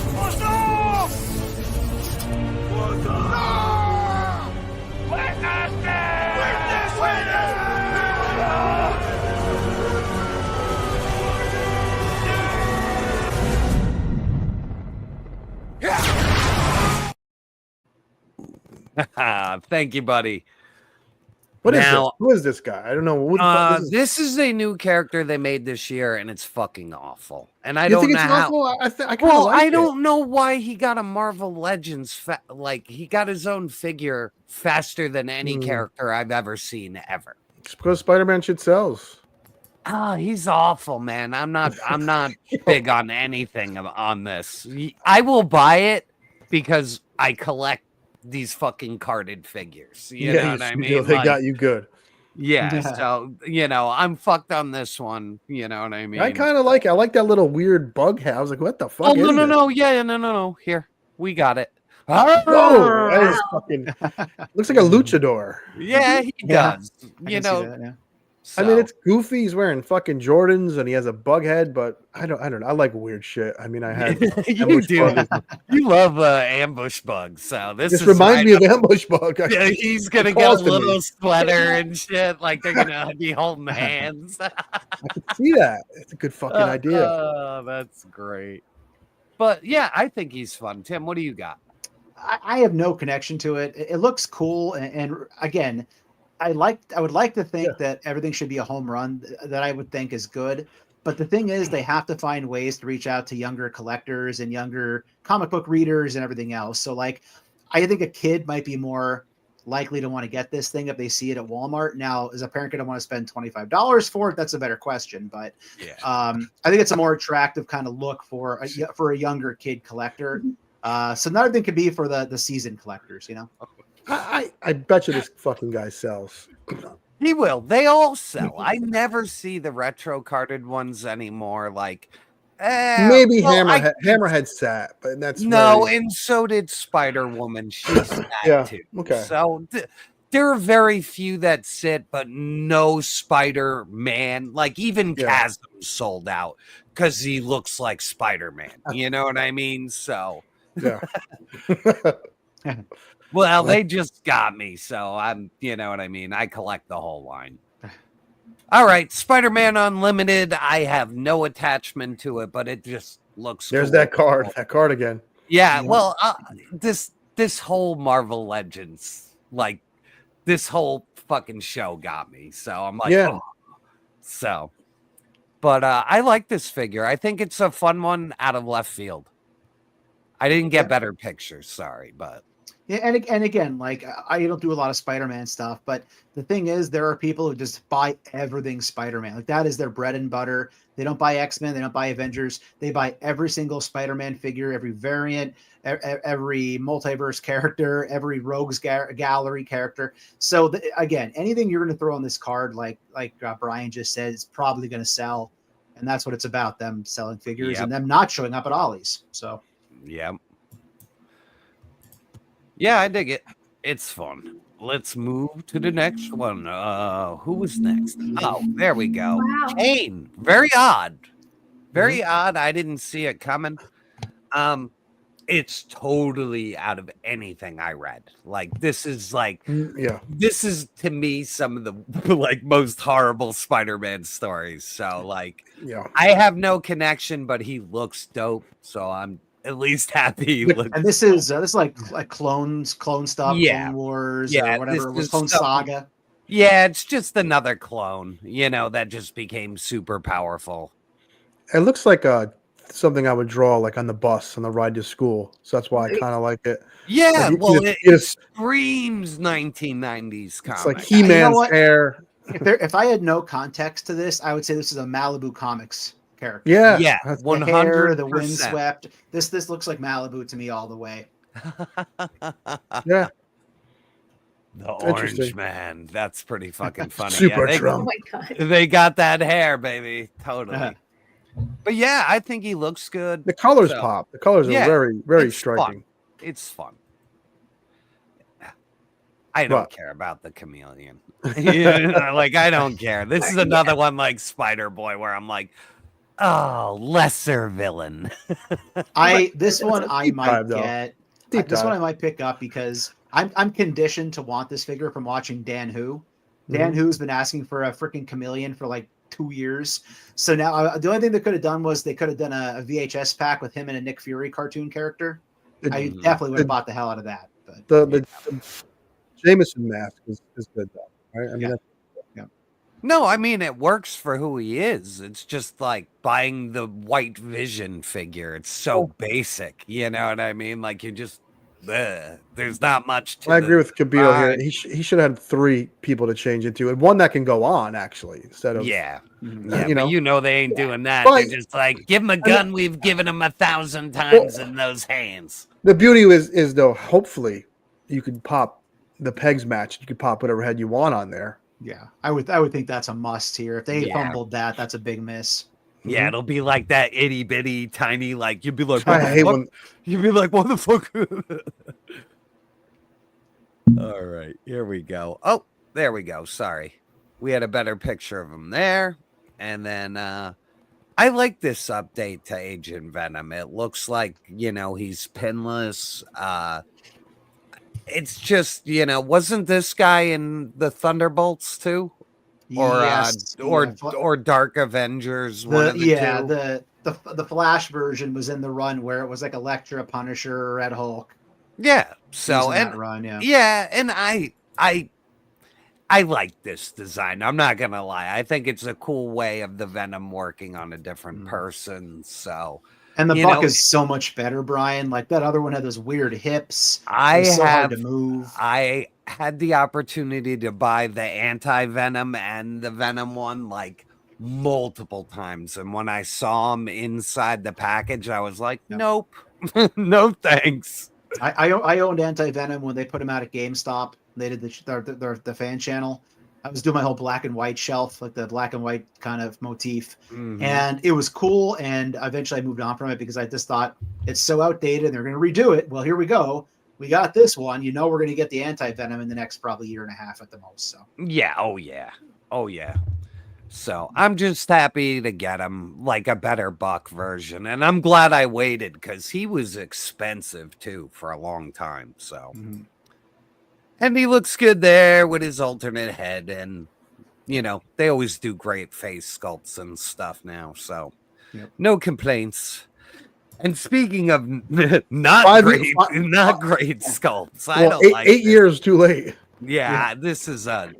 Thank you, buddy. What is Now- this? Who is this guy? I don't know. What the fuck is This is a new character they made this year, and it's fucking awful. And I You don't think know it's how. awful? I kinda Well, like I it. don't know why he got a Marvel Legends like he got his own figure faster than any character I've ever seen ever. It's because Spider-Man shit sells. Oh, he's awful, man. I'm not big on anything on this. I will buy it because I collect these fucking carded figures. You know what I mean? They Like, got you good. yeah. So, you know, I'm fucked on this one. You know what I mean? I kind of like it. I like that little weird bug head. I was like, what the fuck Oh, is no, no, this? no. Yeah, no. Here, we got it. Whoa, that is fucking looks like a luchador. Yeah, he Yeah. does. I You can see know, that, yeah. I mean, so- it's goofy. He's wearing fucking Jordans and he has a bug head, but I don't know. I like weird shit. I mean, I had you ambush do. bug. You love ambush bugs. So this This is reminds me right of ambush bug. Yeah, he's gonna It get a calls to me. little sweater and shit. Like they're gonna be holding hands. I could see that. It's a good fucking idea. Oh, that's great. But yeah, I think he's fun. Tim, what do you got? I have no connection to it. It looks cool, and again, I would like to think that everything should be a home run. That I would think is good. But the thing is, they have to find ways to reach out to younger collectors and younger comic book readers and everything else. So, like, I think a kid might be more likely to want to get this thing if they see it at Walmart. Now, is a parent going to want to spend $25 for it? That's a better question. But I think it's a more attractive kind of look for a younger kid collector. So another thing could be for the seasoned collectors, you know. I bet you this fucking guy sells. He will. They all sell. I never see the retro carded ones anymore. Like Maybe well, Hammerhead sat, but that's no, very- and so did Spider Woman. She's sat Yeah, too. okay. So there are very few that sit, but no Spider Man. Like even Chasm sold out because he looks like Spider Man. You know what I mean? So yeah. well, they just got me, so I'm. You know what I mean? I collect the whole line. All right, Spider-Man Unlimited. I have no attachment to it, but it just looks. There's cool. that card. That card again. Yeah, well, this whole Marvel Legends, like this whole fucking show got me. So I'm like, Yeah. oh. So, but I like this figure. I think it's a fun one out of left field. I didn't get better pictures, sorry, but. Yeah, and again, like I don't do a lot of Spider-Man stuff, but the thing is, there are people who just buy everything Spider-Man. Like that is their bread and butter. They don't buy X-Men, they don't buy Avengers. They buy every single Spider-Man figure, every variant, every multiverse character, every Rogues Gallery character. So again, anything you're going to throw on this card, like Brian just said, is probably going to sell, and that's what it's about: them selling figures and them not showing up at Ollie's. So yeah. Yeah, I dig it. It's fun. let's move to the next one. Who was next? Oh, there we go. Wow. Kane. Very odd. Very odd. I didn't see it coming. It's totally out of anything I read. Like, this is like, this is to me some of the like most horrible Spider-Man stories. So like, I have no connection, but he looks dope. So I'm at least happy. And this is like clone stuff, Clone Wars, or whatever it was, Clone Saga. Yeah, it's just another clone, you know, that just became super powerful. It looks like something I would draw like on the bus on the ride to school. So that's why I kind of like it. Yeah, like, well, it screams 1990s comic. It's like He-Man's hair. If I had no context to this, I would say this is a Malibu Comics character. Yeah, yeah, 100%. The windswept. This looks like Malibu to me all the way. Yeah. The Orange Man. That's pretty fucking funny. Super they, Trump. Oh my God. They got that hair, baby. Totally. But yeah, I think he looks good. The colors pop. The colors are very, very it's striking. Fun. It's fun. I don't care about the chameleon. Like, I don't care. This is another one like Spider Boy where I'm like, oh, lesser villain. This one I might get. This one I might pick up because I'm conditioned to want this figure from watching Dan Who. Dan Who's been asking for a freaking chameleon for like 2 years. So now the only thing they could have done was they could have done a VHS pack with him and a Nick Fury cartoon character. I definitely would have bought the hell out of that. But the Jameson mask is good though. Right? I mean, no, I mean it works for who he is. It's just like buying the White Vision figure. It's so basic, you know what I mean? Like you just there's not much to I agree with Kabir here. He should have had 3 people to change into, and one that can go on actually instead of you know they ain't doing that. But, they're just like, give him a gun. We've given him 1,000 times in those hands. The beauty is though, hopefully you could pop the pegs match. You could pop whatever head you want on there. Yeah, I would think that's a must here. If they fumbled that, that's a big miss. Yeah, it'll be like that itty bitty tiny, like you'd be like, you'd be like, what the fuck? All right, here we go. Oh, there we go. Sorry, we had a better picture of him there. And then I like this update to Agent Venom. It looks like, you know, he's pinless. It's just, you know, wasn't this guy in the Thunderbolts too? Or Dark Avengers. The Flash version was in the run where it was like Elektra, Punisher, Red Hulk. Yeah. So and run, and I like this design. I'm not gonna lie. I think it's a cool way of the Venom working on a different person. So. And the buck is so much better, Brian. Like that other one had those weird hips. Hard to move. I had the opportunity to buy the anti-Venom and the Venom one like multiple times. And when I saw them inside the package, I was like, nope, no thanks. I owned anti-Venom when they put them out at GameStop. They did the fan channel. I was doing my whole black and white shelf, like the black and white kind of motif. And it was cool. And eventually I moved on from it because I just thought it's so outdated and they're going to redo it. Well, here we go. We got this one. You know, we're going to get the anti-Venom in the next probably year and a half at the most. So yeah. Oh yeah. So I'm just happy to get him like a better buck version. And I'm glad I waited because he was expensive too for a long time. So and he looks good there with his alternate head. And, you know, they always do great face sculpts and stuff now. So no complaints. And speaking of not great sculpts, I don't like 8 years too late. Yeah, this is a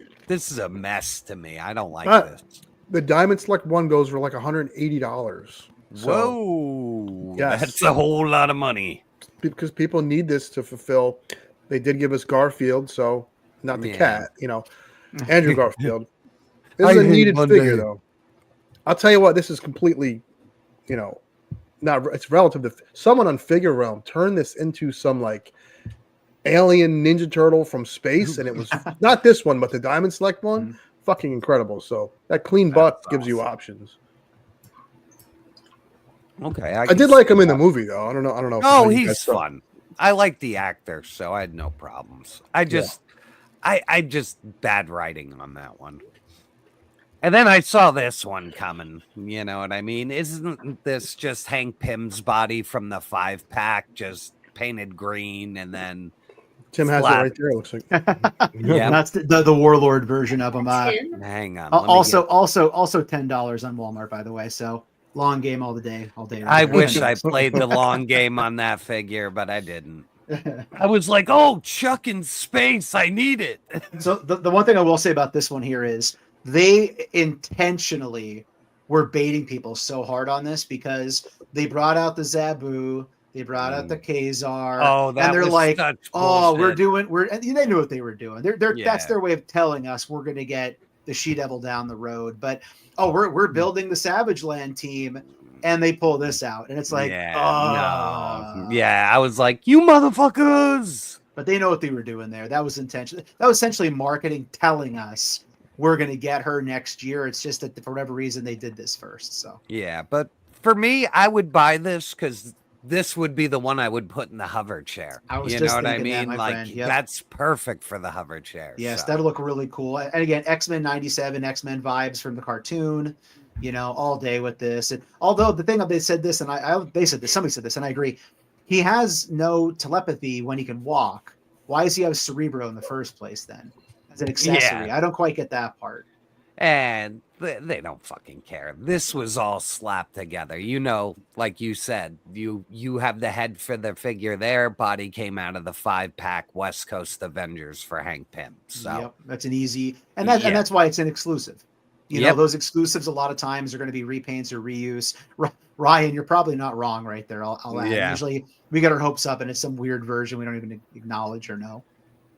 mess to me. I don't like this. The Diamond Select one goes for like $180. Whoa. That's a whole lot of money. Because people need this to fulfill. They did give us Garfield, so not the cat, you know, Andrew Garfield. This is a needed figure, though. I'll tell you what, this is completely, you know, it's relative to someone on Figure Realm turned this into some like alien Ninja Turtle from space, and it was not this one, but the Diamond Select one. Fucking incredible. So that clean buck gives you options. Okay, I did like him in the movie, though. I don't know. Oh, he's fun. I like the actor, so I had no problems. I I just bad writing on that one. And then I saw this one coming. You know what I mean? Isn't this just Hank Pym's body from the 5-pack, just painted green and then Tim has it right there. It looks like. Yeah, that's the Warlord version of them. Hang on. Also $10 on Walmart, by the way. So long game all day. I wish I played the long game on that figure, but I didn't. I was like, oh, Chuck in space. I need it. So the one thing I will say about this one here is they intentionally were baiting people so hard on this because they brought out the Zabu, they brought out the Kazar, and they're like, "Oh, and they knew what they were doing. That's their way of telling us we're going to get the She-Devil down the road. But we're building the Savage Land team." And they pull this out, and it's like, I was like, you motherfuckers. But they know what they were doing there. That was intentional. That was essentially marketing telling us we're going to get her next year. It's just that for whatever reason they did this first. So yeah, but for me, I would buy this because this would be the one I would put in the hover chair. I was you just know what I thinking that, mean? my Like friend. Yep. that's perfect for the hover chair. Yes, so. that'll look really cool. And again, X-Men 97, X-Men vibes from the cartoon. You know, all day with this. And although the thing they said this, and they said this, somebody said this, and I agree. He has no telepathy when he can walk. Why does he have Cerebro in the first place then? As an accessory. Yeah. I don't quite get that part. And they don't fucking care. This was all slapped together. You know, like you said, you have the head for the figure there. Body came out of the 5-pack West Coast Avengers for Hank Pym. So yep, that's an easy, and that's why it's an exclusive. You know, those exclusives a lot of times are going to be repaints or reuse. Ryan, you're probably not wrong right there. I'll add. Yeah. Usually we get our hopes up and it's some weird version we don't even acknowledge or know.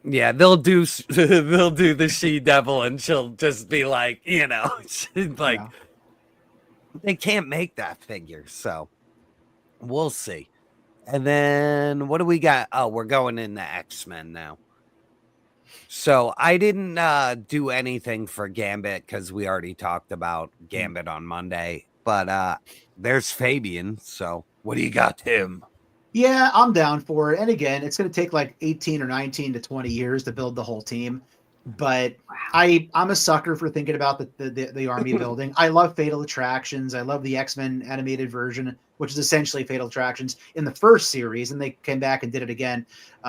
Yeah, they'll do the She-Devil and she'll just be like, you know, like they can't make that figure. So we'll see. And then what do we got? Oh, we're going into X-Men now. So I didn't do anything for Gambit because we already talked about Gambit on Monday. But there's Fabian. So what do you got, Tim? Yeah, I'm down for it. And again, it's going to take like 18 or 19 to 20 years to build the whole team. But I'm a sucker for thinking about the army building. I love Fatal Attractions. I love the X-Men animated version, which is essentially Fatal Attractions in the first series. And they came back and did it again,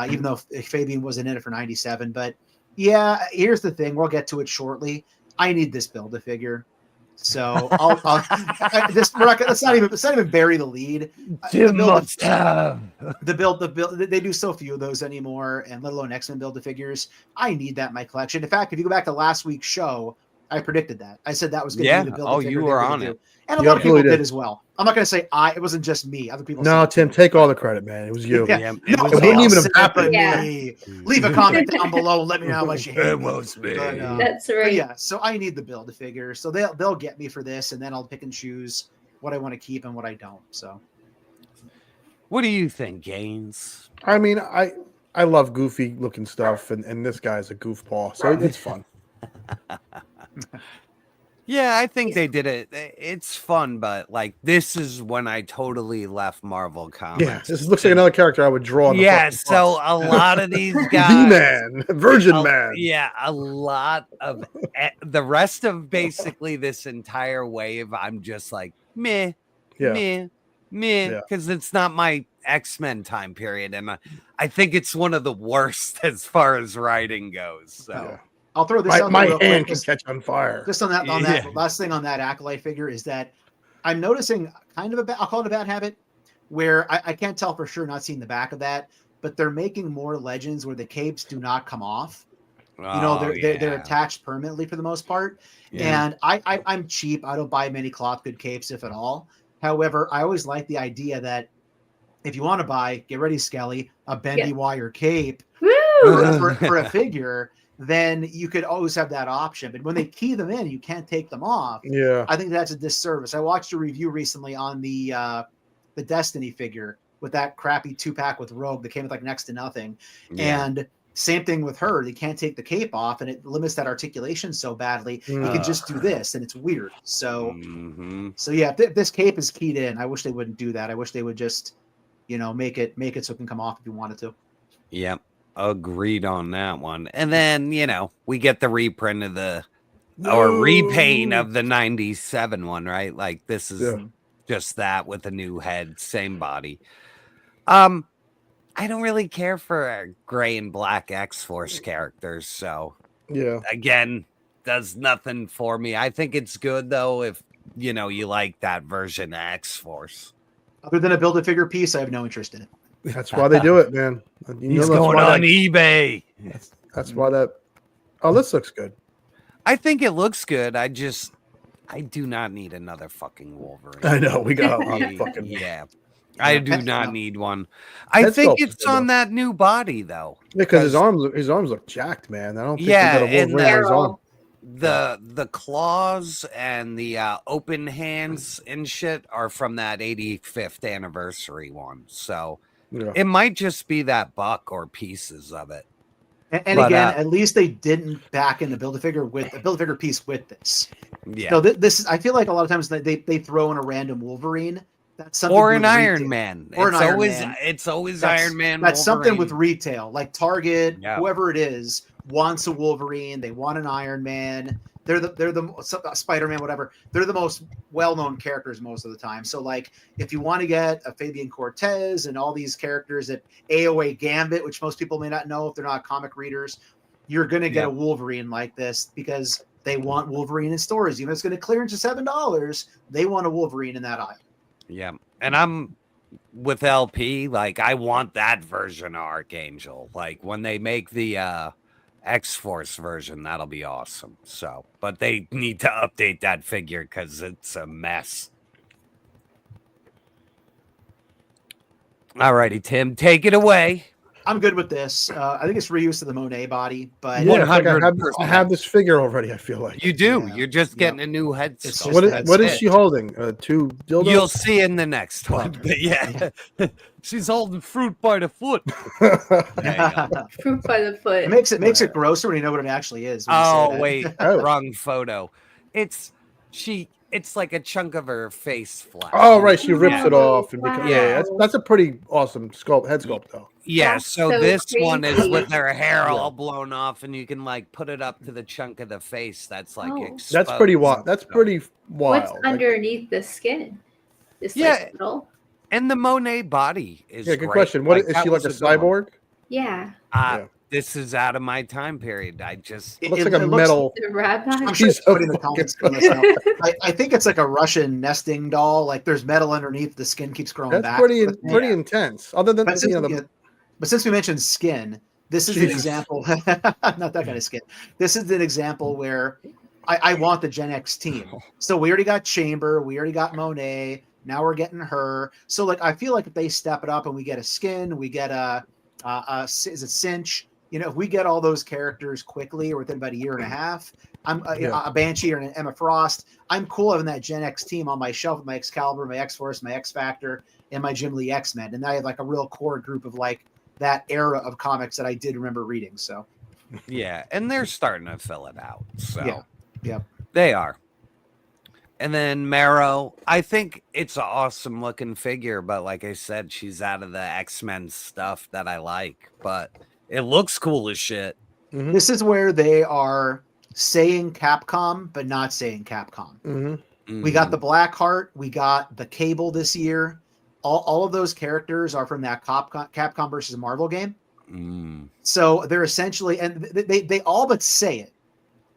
even though Fabian wasn't in it for 97. But yeah, here's the thing. We'll get to it shortly. I need this Build-A-Figure. So let's not even bury the lead. Jim must have the build. They do so few of those anymore, and let alone X-Men Build-A-Figures. I need that in my collection. In fact, if you go back to last week's show, I predicted that. I said that was going to be the Build-A-Figure. You were on it. And a lot of people did as well. I'm not going to say it wasn't just me. Other people. No, Tim, take all the credit, man. It was you. Yeah. It wouldn't even have happened. Leave a comment down below and let me know how much you hate. It was me. That's right. Yeah, so I need the Build-A-Figure. So they'll get me for this, and then I'll pick and choose what I want to keep and what I don't. So, what do you think, Gaines? I mean, I love goofy looking stuff, and this guy's a goofball, so it's fun. Yeah, I think they did it. It's fun, but like this is when I totally left Marvel Comics. Yeah, this looks like another character I would draw. So a lot of these guys, V-Man, Virgin Man. Yeah, a lot of the rest of basically this entire wave. I'm just like meh, because it's not my X-Men time period, and I think it's one of the worst as far as writing goes. So. Yeah. I'll throw this out. My hand can catch on fire. Just on that last thing on that Acolyte figure is that I'm noticing kind of I'll call it a bad habit where I can't tell for sure, not seeing the back of that, but they're making more Legends where the capes do not come off. They're attached permanently for the most part. Yeah. And I'm cheap. I don't buy many cloth good capes, if at all. However, I always like the idea that if you want to buy, get ready, Skelly, a bendy wire cape for a figure, then you could always have that option. But when they key them in, you can't take them off. Yeah, I think that's a disservice. I watched a review recently on the Destiny figure with that crappy 2-pack with Rogue that came with like next to nothing. Yeah. And same thing with her. They can't take the cape off, and it limits that articulation so badly. You can just do this, and it's weird. So, yeah, if this cape is keyed in, I wish they wouldn't do that. I wish they would just, make it so it can come off if you wanted to. Yep. Agreed on that one. And then, we get the reprint of or repaint of the 97 one, right? Like this is just that with a new head, same body. I don't really care for gray and black X-Force characters, so again, does nothing for me. I think it's good though if you like that version of X-Force. Other than a Build-A-Figure piece, I have no interest in it. That's why they do it, man. He's going on eBay. That's why that. Oh, this looks good. I think it looks good. I do not need another fucking Wolverine. I know we got a fucking I do not need one. I think it's on that new body though. Because his arms look jacked, man. I don't think he got a Wolverine on his arm. The claws and the open hands and shit are from that 85th anniversary one. So it might just be that buck or pieces of it. And again, at least they didn't back in the Build-A-Figure piece with this. Yeah. So this is, I feel like a lot of times they throw in a random Wolverine. That's something or an Iron Man. It's always Iron Man. That's something with retail, like Target, whoever it is wants a Wolverine. They want an Iron Man. They're the Spider-Man, whatever. They're the most well-known characters most of the time. So like, if you want to get a Fabian Cortez and all these characters at AOA Gambit, which most people may not know if they're not comic readers, you're going to get a Wolverine like this because they want Wolverine in stores. Even if it's going to clearance to $7, they want a Wolverine in that aisle. Yeah, and I'm with LP. Like, I want that version of Archangel. Like when they make the X-Force version, that'll be awesome. So, but they need to update that figure because it's a mess. Alrighty, Tim, take it away. I'm good with this. I think it's reuse of the Monet body, but 100%. I have this figure already. I feel like you do. Yeah. You're just getting a new head sculpt. What is she holding? Two dildos? You'll see in the next one. But yeah, she's holding fruit by the foot. Fruit by the foot. It makes it grosser when you know what it actually is. Oh wait, wrong photo. It's like a chunk of her face flesh. Oh right, she rips it off and becomes, that's a pretty awesome head sculpt though. Yeah, That's so this crazy. one is with her hair all blown off, and you can like put it up to the chunk of the face that's like exposed. That's pretty wild. That's pretty wild. What's underneath the skin? This metal? And the Monet body is good great. question. What is she like a cyborg? Yeah. This is out of my time period. It looks like a metal. I'm sure it's put in the comments. I think it's like a Russian nesting doll. Like there's metal underneath, the skin keeps growing back. That's pretty intense. Other than but since we mentioned skin, this is an example. Not that kind of skin. This is an example where I want the Gen X team. So we already got Chamber, we already got Monet. Now we're getting her. So like I feel like if they step it up and we get a skin, we get is it Cinch? If we get all those characters quickly or within about a year and a half, I'm a Banshee or an Emma Frost. I'm cool having that Gen X team on my shelf with my Excalibur, my X-Force, my X-Factor, and my Jim Lee X-Men. And I have like a real core group of like that era of comics that I did remember reading. So, yeah, and they're starting to fill it out. So, yeah, they are. And then Marrow, I think it's an awesome looking figure, but like I said, she's out of the X-Men stuff that I like, but it looks cool as shit. Mm-hmm. This is where they are saying Capcom, but not saying Capcom. Mm-hmm. We got the Blackheart, we got the Cable this year. All of those characters are from that Capcom versus Marvel game. So they're essentially, and they all but say it.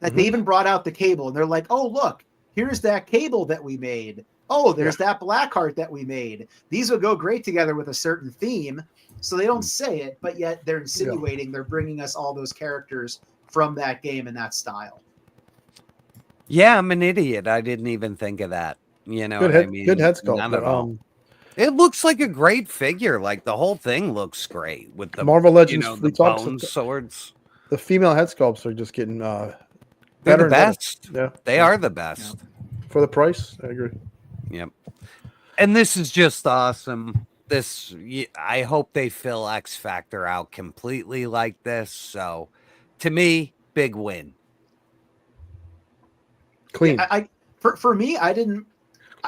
That they even brought out the Cable, and they're like, "Oh, look, here's that Cable that we made. Oh, there's that Blackheart that we made. These would go great together with a certain theme." So they don't say it, but yet they're insinuating they're bringing us all those characters from that game and that style. Yeah, I'm an idiot. I didn't even think of that. You know what I mean? Good head sculpt. Not at all. It looks like a great figure. Like the whole thing looks great with the Marvel Legends. the bone swords. The female head sculpts are just getting they're the best. Yeah, they are the best for the price. I agree. Yep. And this is just awesome. I hope they fill X Factor out completely like this. So, to me, big win. Clean. For me, I didn't.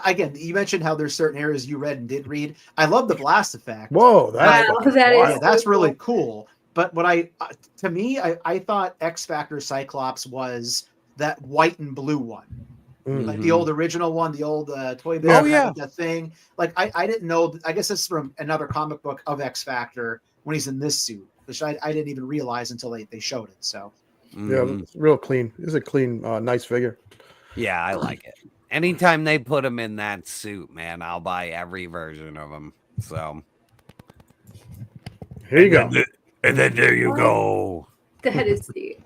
Again, you mentioned how there's certain areas you read and did read. I love the blast effect. Whoa, that's really cool. But what to me, I thought X Factor Cyclops was that white and blue one. Like the old original one, the old toy bill with that thing. Like I didn't know. I guess it's from another comic book of X Factor when he's in this suit, which I didn't even realize until they showed it. So yeah, it's real clean. It's a clean, nice figure. Yeah, I like it. Anytime they put him in that suit, man, I'll buy every version of him. So here you go. And then there you go. That is the.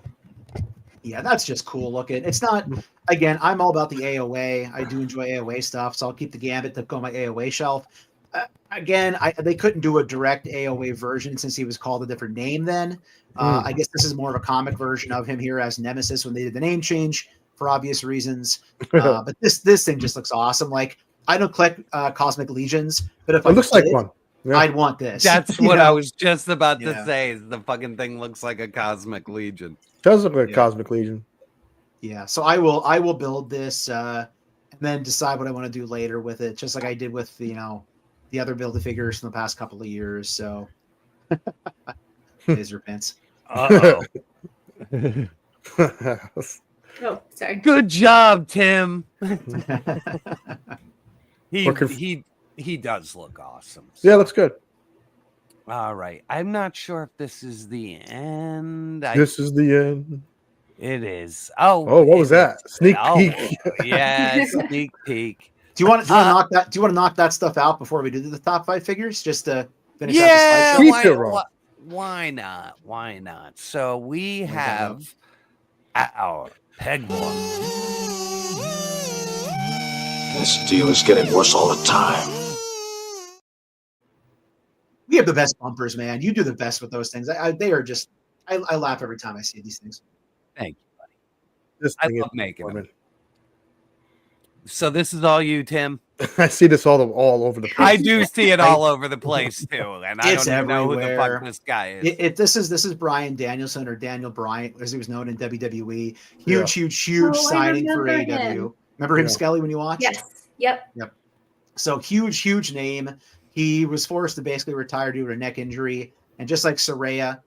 Yeah, that's just cool looking. It's not, again, I'm all about the AOA. I do enjoy AOA stuff, so I'll keep the Gambit to go on my AOA shelf. Again, they couldn't do a direct AOA version since he was called a different name then. I guess this is more of a comic version of him here as Nemesis when they did the name change for obvious reasons. But this thing just looks awesome. Like, I don't collect Cosmic Legions, but if it looks like one. Yeah. I'd want this. That's what I was just about to say. Is the fucking thing looks like a Cosmic Legion. Does look like Cosmic Legion. Yeah, so I will build this and then decide what I want to do later with it, just like I did with the other Build-A-Figures from the past couple of years. So, laser pants. Oh, sorry. Good job, Tim. He does look awesome. So. Yeah, looks good. All right. I'm not sure if this is the end. This is the end. It is. Oh, what was that? Sneak peek. Yeah, sneak peek. Do you want to knock that? Do you want to knock that stuff out before we do the top 5 figures? Just to finish out the slideshow? Why not? Why not? So we have our peg one. This deal is getting worse all the time. We have the best bumpers, man. You do the best with those things. They are just. I laugh every time I see these things. Thank you, buddy. This I love making them. So this is all you, Tim. I see this all over the place. I do see it all over the place too, and I don't even know who the fuck this guy is. This is Bryan Danielson or Daniel Bryant, as he was known in WWE. Huge signing for AEW. Remember him, Skelly, when you watched? Yes. Yep. So huge name. He was forced to basically retire due to a neck injury, and just like Saraya,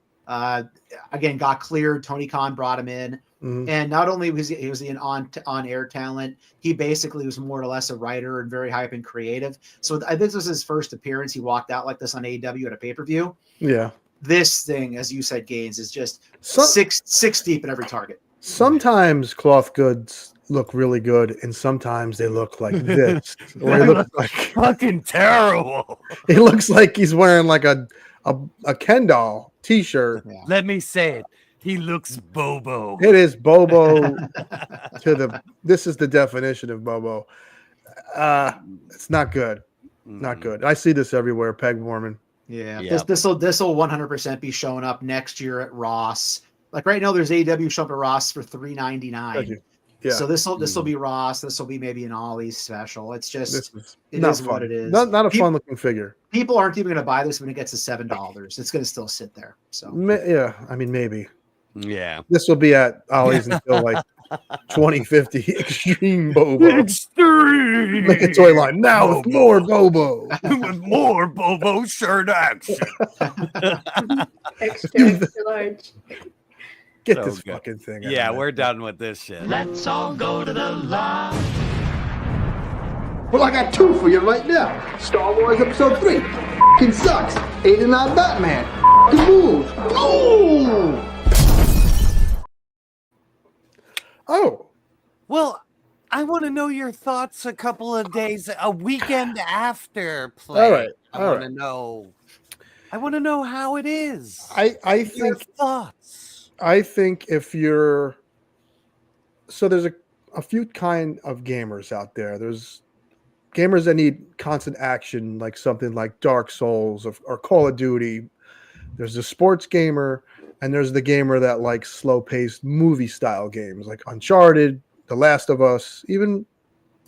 again got cleared. Tony Khan brought him in, and not only was he an on-air talent, he basically was more or less a writer and very high up and creative. So this was his first appearance. He walked out like this on AEW at a pay-per-view. Yeah. This thing, as you said, Gaines, is just six deep in every target. Sometimes cloth goods look really good, and sometimes they look like this. Or he looks like fucking terrible. He looks like he's wearing like a Ken doll t-shirt. Yeah. Let me say it. He looks Bobo. It is Bobo this is the definition of Bobo. It's not good. Not good. I see this everywhere, peg warming. Yeah. This will 100% be showing up next year at Ross. Like right now, there's AEW showing up at Ross for $3.99. Yeah. So this will be Ross. This will be maybe an Ollie's special. It's just it is fun. what it is. Not a fun looking figure. People aren't even going to buy this when it gets to $7. It's going to still sit there. So yeah, I mean maybe. Yeah. This will be at Ollie's until like 2050. Extreme Bobo. Extreme. Make a toy line now Bobo. With more Bobo. With more Bobo shirt action. extra large. Get this fucking thing. Yeah, we're done with this shit. Let's all go to the lodge. Well, I got 2 for you right now. Star Wars Episode 3. F***ing sucks. 89 Batman. F***ing moves. Ooh. Oh. Well, I want to know your thoughts a weekend after play. All right. I want to know how it is. I think your thoughts. I think if you're there's a few kind of gamers out there. There's gamers that need constant action, like something like Dark Souls or Call of Duty. There's the sports gamer, and there's the gamer that likes slow-paced movie-style games like Uncharted, The Last of Us, even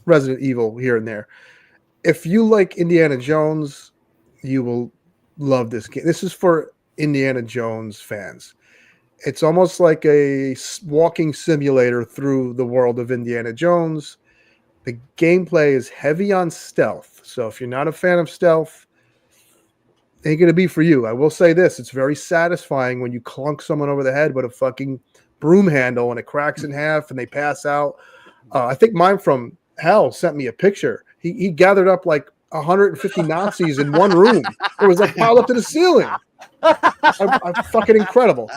Resident Evil here and there. If you like Indiana Jones, you will love this game. This is for Indiana Jones fans. It's almost like a walking simulator through the world of Indiana Jones. The gameplay is heavy on stealth. So if you're not a fan of stealth, ain't gonna be for you. I will say this: it's very satisfying when you clunk someone over the head with a fucking broom handle and it cracks in half and they pass out. I think mine from hell sent me a picture. He gathered up like 150 Nazis in one room. It was like piled up to the ceiling. I fucking incredible.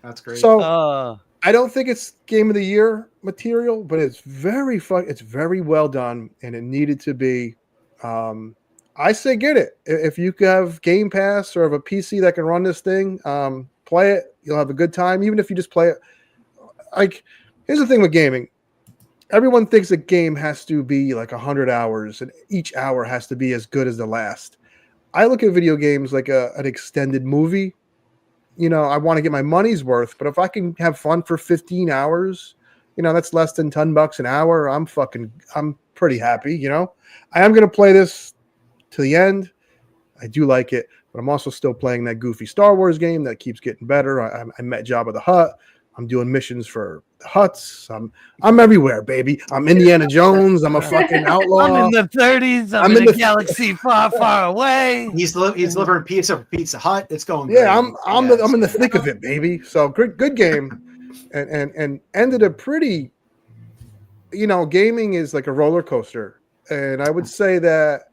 That's great. So I don't think it's game of the year material, but it's very fun. It's very well done, and it needed to be. I say get it. If you have Game Pass or have a PC that can run this thing, play it. You'll have a good time, even if you just play it. Like, here's the thing with gaming. Everyone thinks a game has to be like 100 hours, and each hour has to be as good as the last. I look at video games like an extended movie. You know, I want to get my money's worth, but if I can have fun for 15 hours, you know, that's less than $10 an hour. I'm pretty happy, you know. I am going to play this to the end. I do like it, but I'm also still playing that goofy Star Wars game that keeps getting better. I met Jabba the Hutt. I'm doing missions for the Hutts. I'm everywhere, baby. I'm Indiana Jones. I'm a fucking outlaw. I'm in the 30s. I'm in a galaxy far, far away. He's delivering pizza for Pizza Hut. It's going. Yeah, great. I'm in the thick of it, baby. So good game, and ended a pretty. You know, gaming is like a roller coaster, and I would say that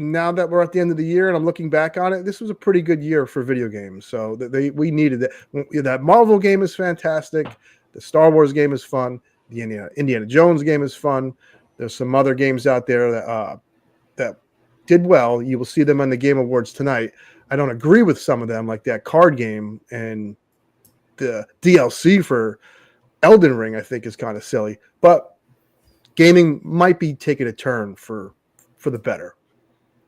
now that we're at the end of the year and I'm looking back on it, this was a pretty good year for video games. So we needed that. That Marvel game is fantastic. The Star Wars game is fun. The Indiana Jones game is fun. There's some other games out there that did well. You will see them on the Game Awards tonight. I don't agree with some of them, like that card game and the DLC for Elden Ring, I think is kind of silly. But gaming might be taking a turn for the better.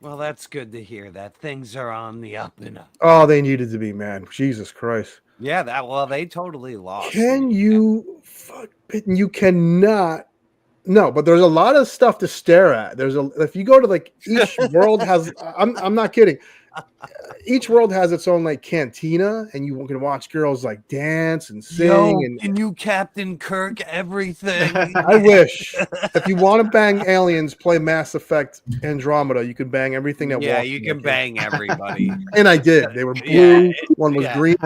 Well, that's good to hear that things are on the up and up. Oh, they needed to be, man. Jesus Christ. Yeah, they totally lost. You cannot. No, but there's a lot of stuff to stare at. If you go to like each world has, I'm not kidding. Each world has its own like cantina, and you can watch girls like dance and sing. And you Captain Kirk everything. I wish. If you want to bang aliens, play Mass Effect Andromeda. You can bang everything that. Yeah, you can bang everybody. And I did. They were blue. One was green.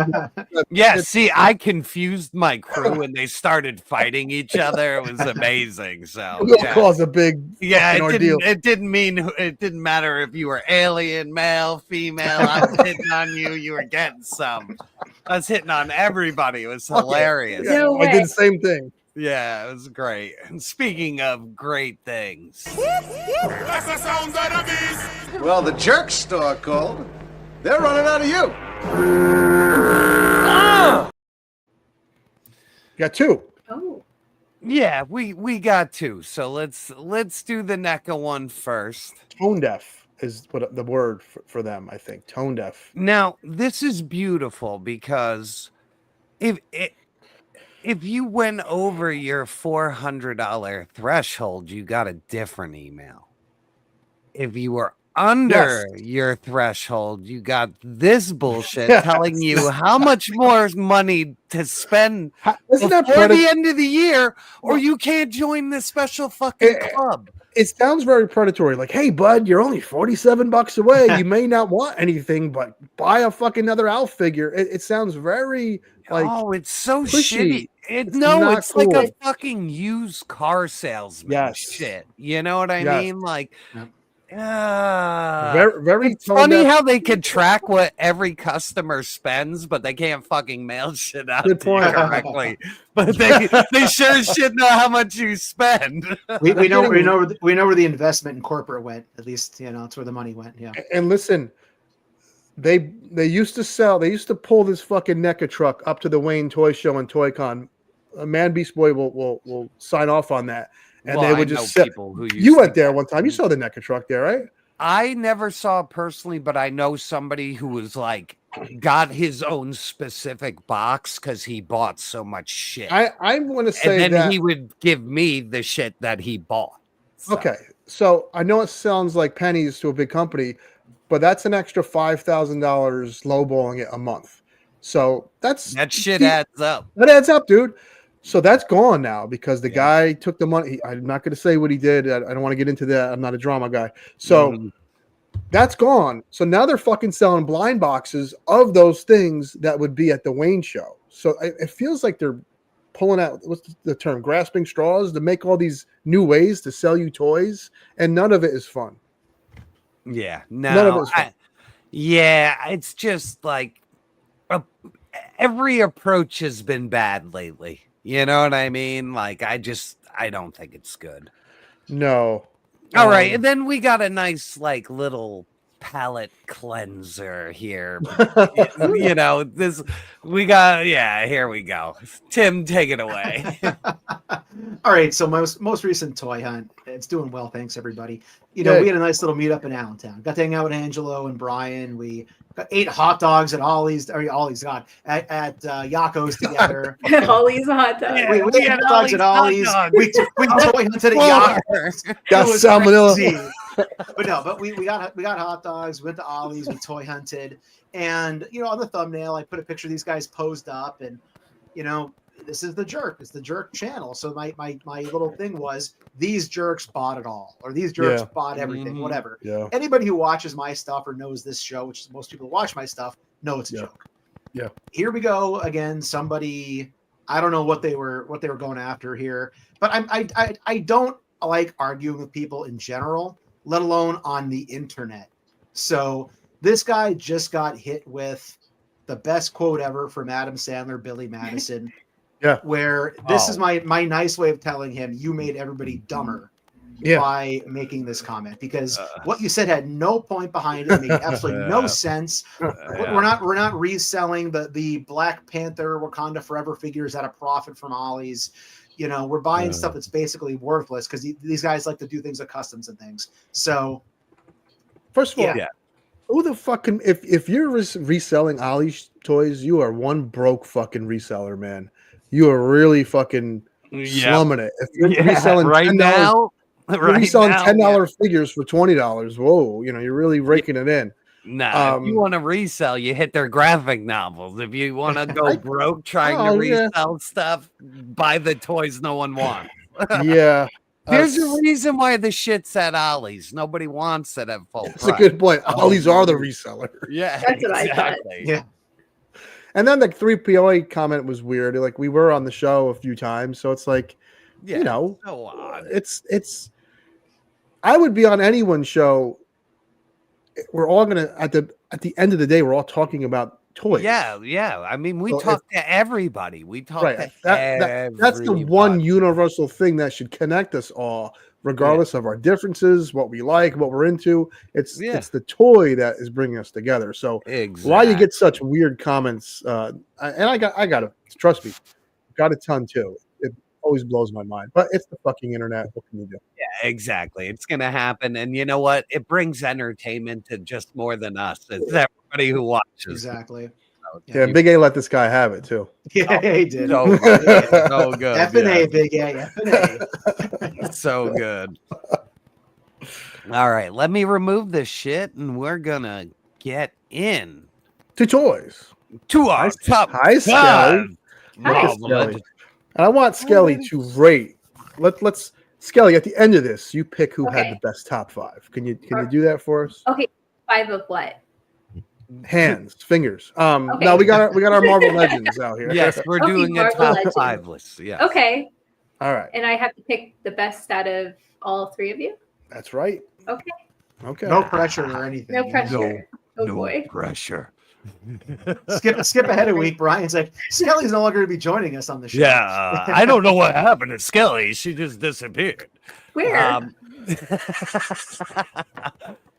Yeah. See, I confused my crew when they started fighting each other. It was amazing. So it caused a big ordeal. It didn't matter if you were alien, male, female. I was hitting on you. You were getting some. I was hitting on everybody. It was hilarious. Yeah, I did the same thing. Yeah, it was great. And speaking of great things, That's the sound of the beast. Well, the jerk store called. They're running out of you. Got two. Oh. Yeah, we got two. So let's do the NECA one first. Tone deaf is what the word for them, I think. Tone deaf. Now, this is beautiful because if you went over your $400 threshold, you got a different email. If you were under your threshold, you got this bullshit telling you how much more money to spend before the end of the year, or you can't join this special fucking club. It sounds very predatory. Like, hey, bud, you're only $47 away. You may not want anything, but buy a fucking another Alf figure. It sounds very like, oh, it's so pushy. shitty. It's not like cool. a fucking used car salesman shit. You know what I mean? Like, very it's funny how they could track what every customer spends, but they can't fucking mail shit out to you correctly. But they sure as shit know how much you spend. we know where the investment in corporate went. At least that's where the money went. Yeah. And listen, they used to pull this fucking NECA truck up to the Wayne Toy Show and Toy Con. Man Beast Boy will sign off on that. And they would just sit. You went there one time. You saw the NECA truck there, right? I never saw it personally, but I know somebody who was like got his own specific box because he bought so much shit. I want to say and then that he would give me the shit that he bought. So. Okay, so I know it sounds like pennies to a big company, but that's an extra $5,000 lowballing it a month. So that shit adds up. That adds up, dude. So that's gone now because the guy took the money. I'm not going to say what he did. I don't want to get into that. I'm not a drama guy. So That's gone. So now they're fucking selling blind boxes of those things that would be at the Wayne show. So it feels like they're pulling out, what's the term, grasping straws to make all these new ways to sell you toys, and none of it is fun. Yeah, none of no, it is fun. it's just like every approach has been bad lately. You know what I mean? Like, I don't think it's good. No. All right, and then we got a nice like little palate cleanser here. You know, this we got. Yeah, here we go. Tim, take it away. All right, so my most recent toy hunt, it's doing well, thanks everybody. You know, we had a nice little meetup in Allentown. Got to hang out with Angelo and Brian. We ate hot dogs at Ollie's, at Yakko's together. Ollie's hot dogs. We ate hot dogs at Ollie's. We toy hunted at Yakko's. Got salmonella. But we got hot dogs. Went to Ollie's. We toy hunted, and you know, on the thumbnail, I put a picture of these guys posed up, and you know, this is the jerk. It's the jerk channel. So my little thing was, these jerks bought it all, or these jerks bought everything, whatever. Yeah. Anybody who watches my stuff or knows this show, which is most people who watch my stuff, know it's a joke. Yeah. Here we go again. Somebody, I don't know what they were going after here, but I don't like arguing with people in general, let alone on the internet. So this guy just got hit with the best quote ever from Adam Sandler, Billy Madison. Yeah. Where this is my nice way of telling him, you made everybody dumber by making this comment, because what you said had no point behind it. It made absolutely no sense. We're not reselling the Black Panther Wakanda Forever figures at a profit from Ollie's. You know, we're buying stuff that's basically worthless because these guys like to do things at customs and things. So, first of all, who the fucking if you're reselling Ollie's toys, you are one broke fucking reseller, man. You are really fucking slumming it. If you're reselling right now, $10 figures for $20, whoa, you know, you're really raking it in. Nah, if you want to resell, you hit their graphic novels. If you want to go broke trying to resell stuff, buy the toys no one wants. Yeah. There's a reason why the shit's at Ollie's. Nobody wants it at full price. That's a good point. Ollie's are the reseller. Yeah, that's what I thought. Yeah. And then the 3POA comment was weird. Like, we were on the show a few times, so it's like, you know, so odd. It's. I would be on anyone's show. We're all gonna at the end of the day, we're all talking about toys. Yeah. I mean, we talk to everybody. We talk to everybody. That's the one universal thing that should connect us all, regardless of our differences, what we like, what we're into. It's the toy that is bringing us together. So why you get such weird comments, and I got to trust me, got a ton too. It always blows my mind, but it's the fucking internet. What can you do? Yeah, exactly. It's gonna happen, and you know what? It brings entertainment to just more than us. It's everybody who watches. Exactly. Yeah, Big A let this guy have it too. Yeah, he did. So good. F&A, Big A, F&A. So good. All right, let me remove this shit, and we're gonna get in to toys. To our top. Hi, Skelly. And I want Skelly to rate. Let's Skelly, at the end of this, you pick who had the best top 5. Can you do that for us? Okay, 5 of what? Hands, fingers. Now we got our Marvel Legends out here. Yes, we're doing a top 5 list. Yeah. Okay. All right. And I have to pick the best out of all 3 of you? That's right. Okay. No pressure or anything. No pressure. Boy. Pressure. Skip ahead a week. Brian's like, Skelly's no longer going to be joining us on the show. Yeah, I don't know what happened to Skelly. She just disappeared. Weird.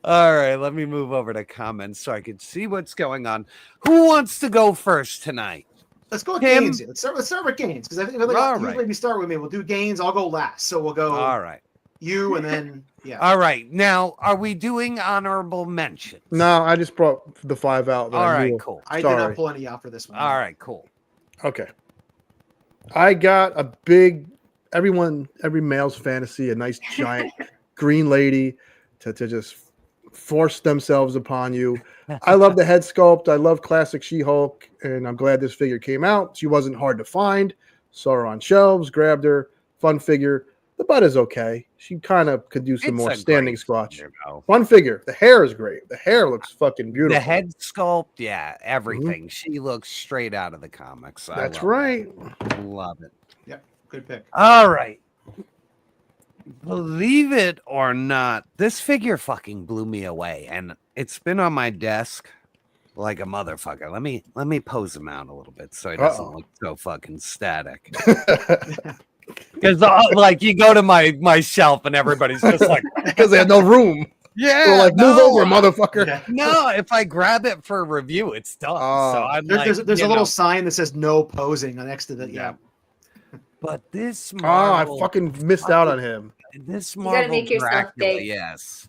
All right, let me move over to comments so I can see what's going on. Who wants to go first tonight? Let's go with Gaines. Let's start with Gaines, because I think usually if you start with me, we'll do Gaines. I'll go last, so we'll go. All right. You and then All right. Now, are we doing honorable mentions? No, I just brought the 5 out. All right, cool. I did not pull any out for this one. All right, cool. Okay. I got a big every male's fantasy, a nice giant green lady to just force themselves upon you. I love the head sculpt. I love classic She-Hulk, and I'm glad this figure came out. She wasn't hard to find. Saw her on shelves, grabbed her. Fun figure. The butt is okay. She kind of could use some It's more a standing great squash. figure, though. Fun figure. The hair is great. The hair looks fucking beautiful. The head sculpt, yeah, everything. She looks straight out of the comics. That's right. Love it. Yep, good pick. All right. Believe it or not, this figure fucking blew me away, and it's been on my desk like a motherfucker. Let me pose him out a little bit so he doesn't look so fucking static. Because like you go to my shelf and everybody's just like because they have no room. Yeah, we're like move over, motherfucker. Yeah. No, if I grab it for review, it's done. So I'm There's like, a you little know. sign that says no posing next to the But this Oh, I Marvel, fucking missed out on him. this gotta Marvel make yourself Dracula, big. yes.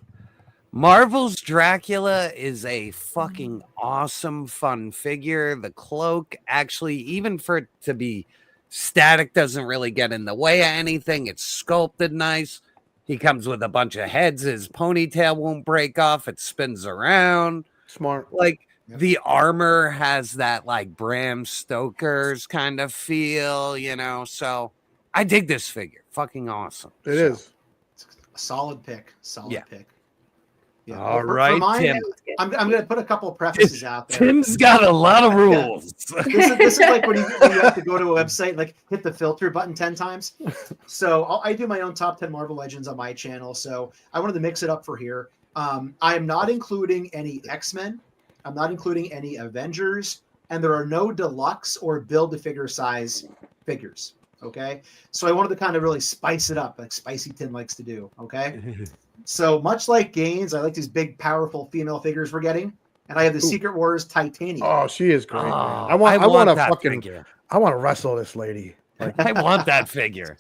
Marvel's Dracula is a fucking awesome, fun figure. The cloak, actually, even for it to be static, doesn't really get in the way of anything. It's sculpted nice. He comes with a bunch of heads. His ponytail won't break off. It spins around. Smart. Like the armor has that like Bram Stoker's kind of feel, you know. So I dig this figure. Fucking awesome. It is. A solid pick. Solid pick. Yeah. All For right, mine, Tim. I'm going to put a couple of prefaces out there. Tim's got a lot of rules. This is like when you have to go to a website and like hit the filter button 10 times. So I do my own top 10 Marvel Legends on my channel. So I wanted to mix it up for here. I am not including any X-Men. I'm not including any Avengers. And there are no deluxe or build-to-figure size figures. Okay. So I wanted to kind of really spice it up like Spicy Tim likes to do. Okay. So much like Gaines, I like these big, powerful female figures we're getting. And I have the Secret Wars Titanium. Oh, she is great. Oh, man. I want to that fucking figure. I want to wrestle this lady. Like, I want that figure.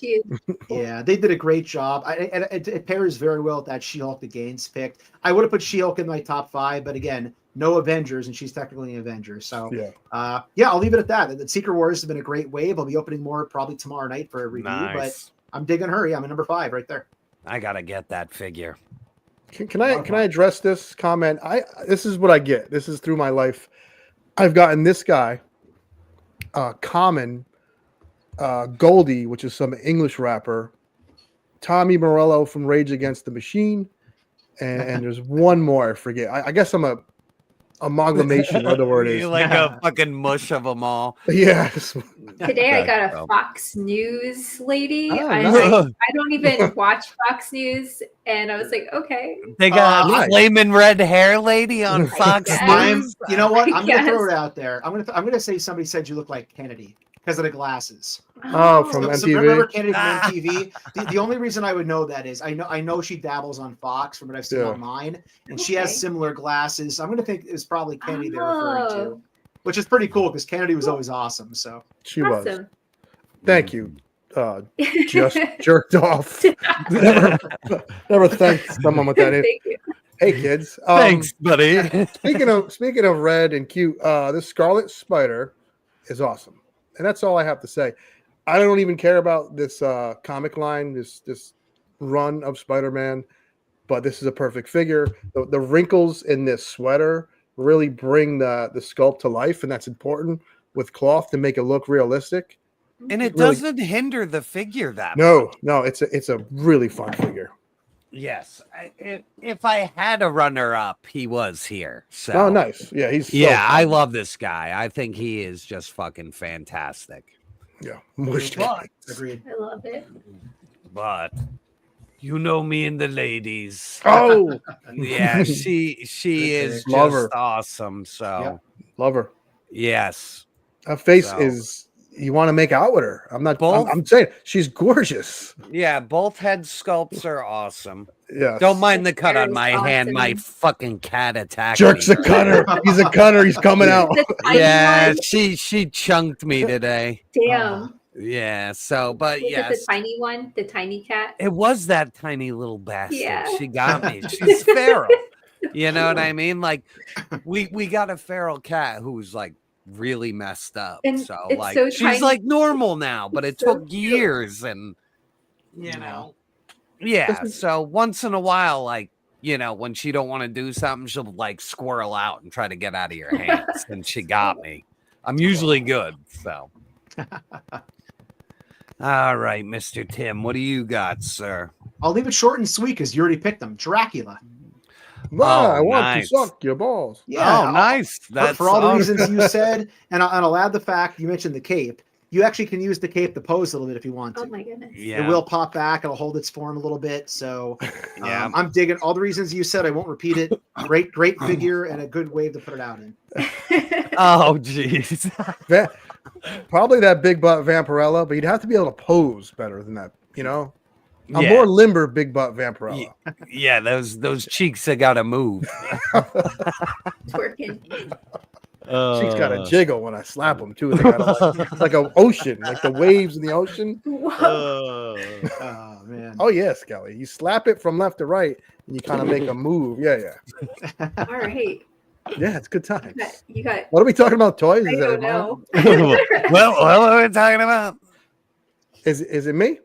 Yeah, they did a great job. It pairs very well with that She-Hulk that Gaines picked. I would have put She-Hulk in my top 5, but again, no Avengers, and she's technically an Avenger. So, I'll leave it at that. The Secret Wars has been a great wave. I'll be opening more probably tomorrow night for a review, but I'm digging her. Yeah, I'm at number 5 right there. I gotta get that figure. Can I address this comment? This is what I get. This is through my life. I've gotten this guy, Common, Goldie, which is some English rapper, Tommy Morello from Rage Against the Machine, and there's one more I forget. I guess I'm a amalgamation, whatever the word is. You're like a fucking mush of them all. Yes. Today I got a Fox News lady. Oh, I don't even watch Fox News, and I was like, okay. They got a flaming red hair lady on Fox News. You know what? I'm Yes. gonna throw it out there. I'm gonna say somebody said you look like Kennedy because of the glasses. Oh, from So MTV. remember Kennedy from MTV? The only reason I would know that is I know she dabbles on Fox from what I've seen online, and she has similar glasses. I'm gonna think it's probably Kennedy they're referring to, which is pretty cool because Kennedy was always awesome. So She was. Thank you. Just jerked off. never thanked someone with that. Thank you. Hey kids. Thanks, buddy. speaking of red and cute, this Scarlet Spider is awesome. And that's all I have to say. I don't even care about this comic line, this run of Spider-Man, but this is a perfect figure. The wrinkles in this sweater really bring the sculpt to life, and that's important with cloth to make it look realistic. And it Really- doesn't hinder the figure that No, it's a really fun figure. Yes. If I had a runner up, he was here. So Oh, nice. Yeah, he's so I fun. love this guy. I think he is just fucking fantastic. Yeah. Mushed. agreed. I love it. But you know me and the ladies. Oh, yeah, she is just Love her. awesome. So Love her. yes. Her face So- is you want to make out with her. I'm not Both? I'm saying she's gorgeous. Yeah, both head sculpts are awesome. Yeah. Don't mind the cut on Hair is my hand. My awesome. fucking cat attacked Jerk's me. a cutter. He's a cutter. He's coming out. The tiny Yeah, one? she chunked me today. Damn. Yeah, so but Is it yes, the tiny one? The tiny cat? it was that tiny little bastard. Yeah. She got me. She's feral. You know what I mean? Like we got a feral cat who's like really messed up. And So it's like so she's tiny. like normal now, but it It's so took years and you know. Yeah, so once in a while, like, you know, when she don't want to do something, she'll like squirrel out and try to get out of your hands. And she got me. I'm usually good, so All right, Mr. Tim, what do you got, sir? I'll leave it short and sweet because you already picked them. Dracula. I want to suck your balls. Yeah. Nice. That's for all the awesome. reasons you said, and I'll add the fact you mentioned the cape. You actually can use the cape to pose a little bit if you want to. Oh my goodness. Yeah. It will pop back. It'll hold its form a little bit. So Yeah. I'm digging all the reasons you said. I won't repeat it. Great figure and a good way to put it out in. Oh, jeez. Probably that big butt Vampirella, but you'd have to be able to pose better than that, you know? A Yeah. more limber big butt Vampirella. Yeah, those cheeks have got to move. Twerking. Cheeks got to jiggle when I slap them too. They got like an ocean, like the waves in the ocean. Oh man. Oh yeah, Skelly. You slap it from left to right, and you kind of make a move. Yeah. All right. Yeah, it's good time. You got. What are we talking about? Toys? I Is don't it know. well, what are we talking about? Is it me?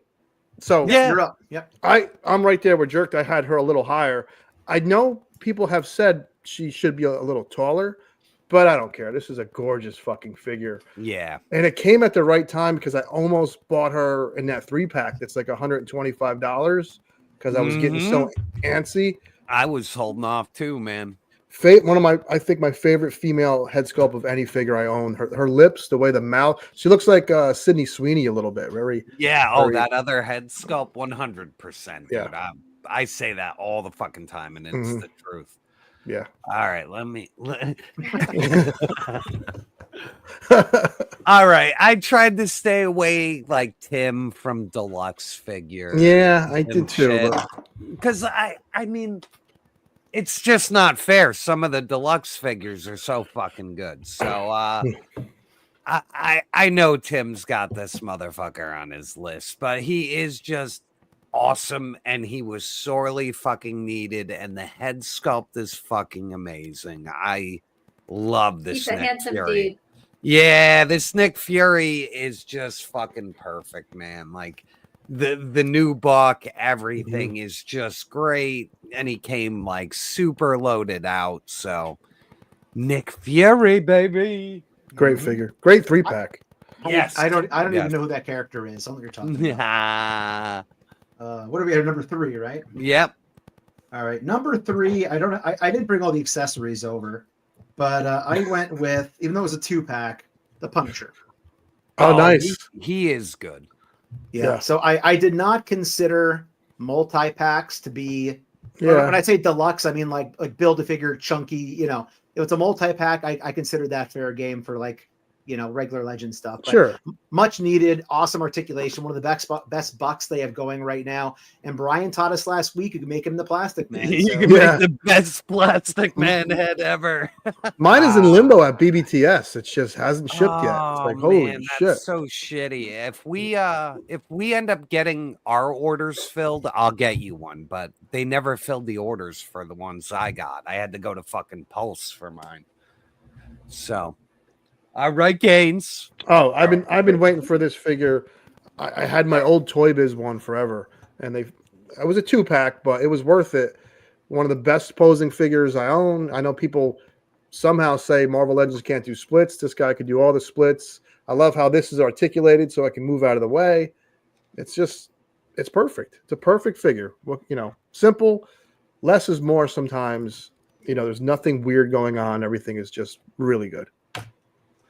So yeah, you're up. Yep. I'm right there with Jerk. I had her a little higher. I know people have said she should be a little taller, but I don't care. This is a gorgeous fucking figure. Yeah. And it came at the right time because I almost bought her in that 3-pack that's like $125 because I was getting so antsy. I was holding off too, man. I think my favorite female head sculpt of any figure I own. Her lips, the way the mouth, she looks like Sydney Sweeney a little bit. Very. That other head sculpt, 100%. Yeah. Dude. I say that all the fucking time, and it's the truth. Yeah. All right, All right, I tried to stay away like Tim from deluxe figures. Yeah, I did too. Because I mean, it's just not fair. Some of the deluxe figures are so fucking good. So I know Tim's got this motherfucker on his list, but he is just awesome, and he was sorely fucking needed, and the head sculpt is fucking amazing. I love this. He's a Nick handsome Fury. dude. Yeah, this Nick Fury is just fucking perfect, man. Like the new buck, everything is just great, and he came like super loaded out. So Nick Fury, baby, great figure, great 3-pack. Yes, I don't even know who that character is. I don't know what you're talking about. What do we have? Number 3, right? Yep. All right, number 3. I don't know. I didn't bring all the accessories over, but I went with, even though it was a 2-pack, the Punisher. Oh, nice. He is good. Yeah. So I did not consider multi-packs to be. Yeah. When I say deluxe, I mean like build a figure chunky. You know, if it's a multi-pack, I consider that fair game for like, you know, regular Legend stuff. But sure. Much needed, awesome articulation, one of the best bucks they have going right now. And Brian taught us last week you can make him the Plastic Man. You can make the best Plastic Man head ever. Mine is in limbo at BBTS. It just hasn't shipped yet. It's like, holy that's shit. so shitty. If we end up getting our orders filled, I'll get you one. But they never filled the orders for the ones I got. I had to go to fucking Pulse for mine. So. All right, Gaines. Oh, I've been waiting for this figure. I had my old Toy Biz one forever, and it was a 2-pack, but it was worth it. One of the best posing figures I own. I know people somehow say Marvel Legends can't do splits. This guy could do all the splits. I love how this is articulated, so I can move out of the way. It's perfect. It's a perfect figure. You know, simple. Less is more sometimes. You know, there's nothing weird going on. Everything is just really good.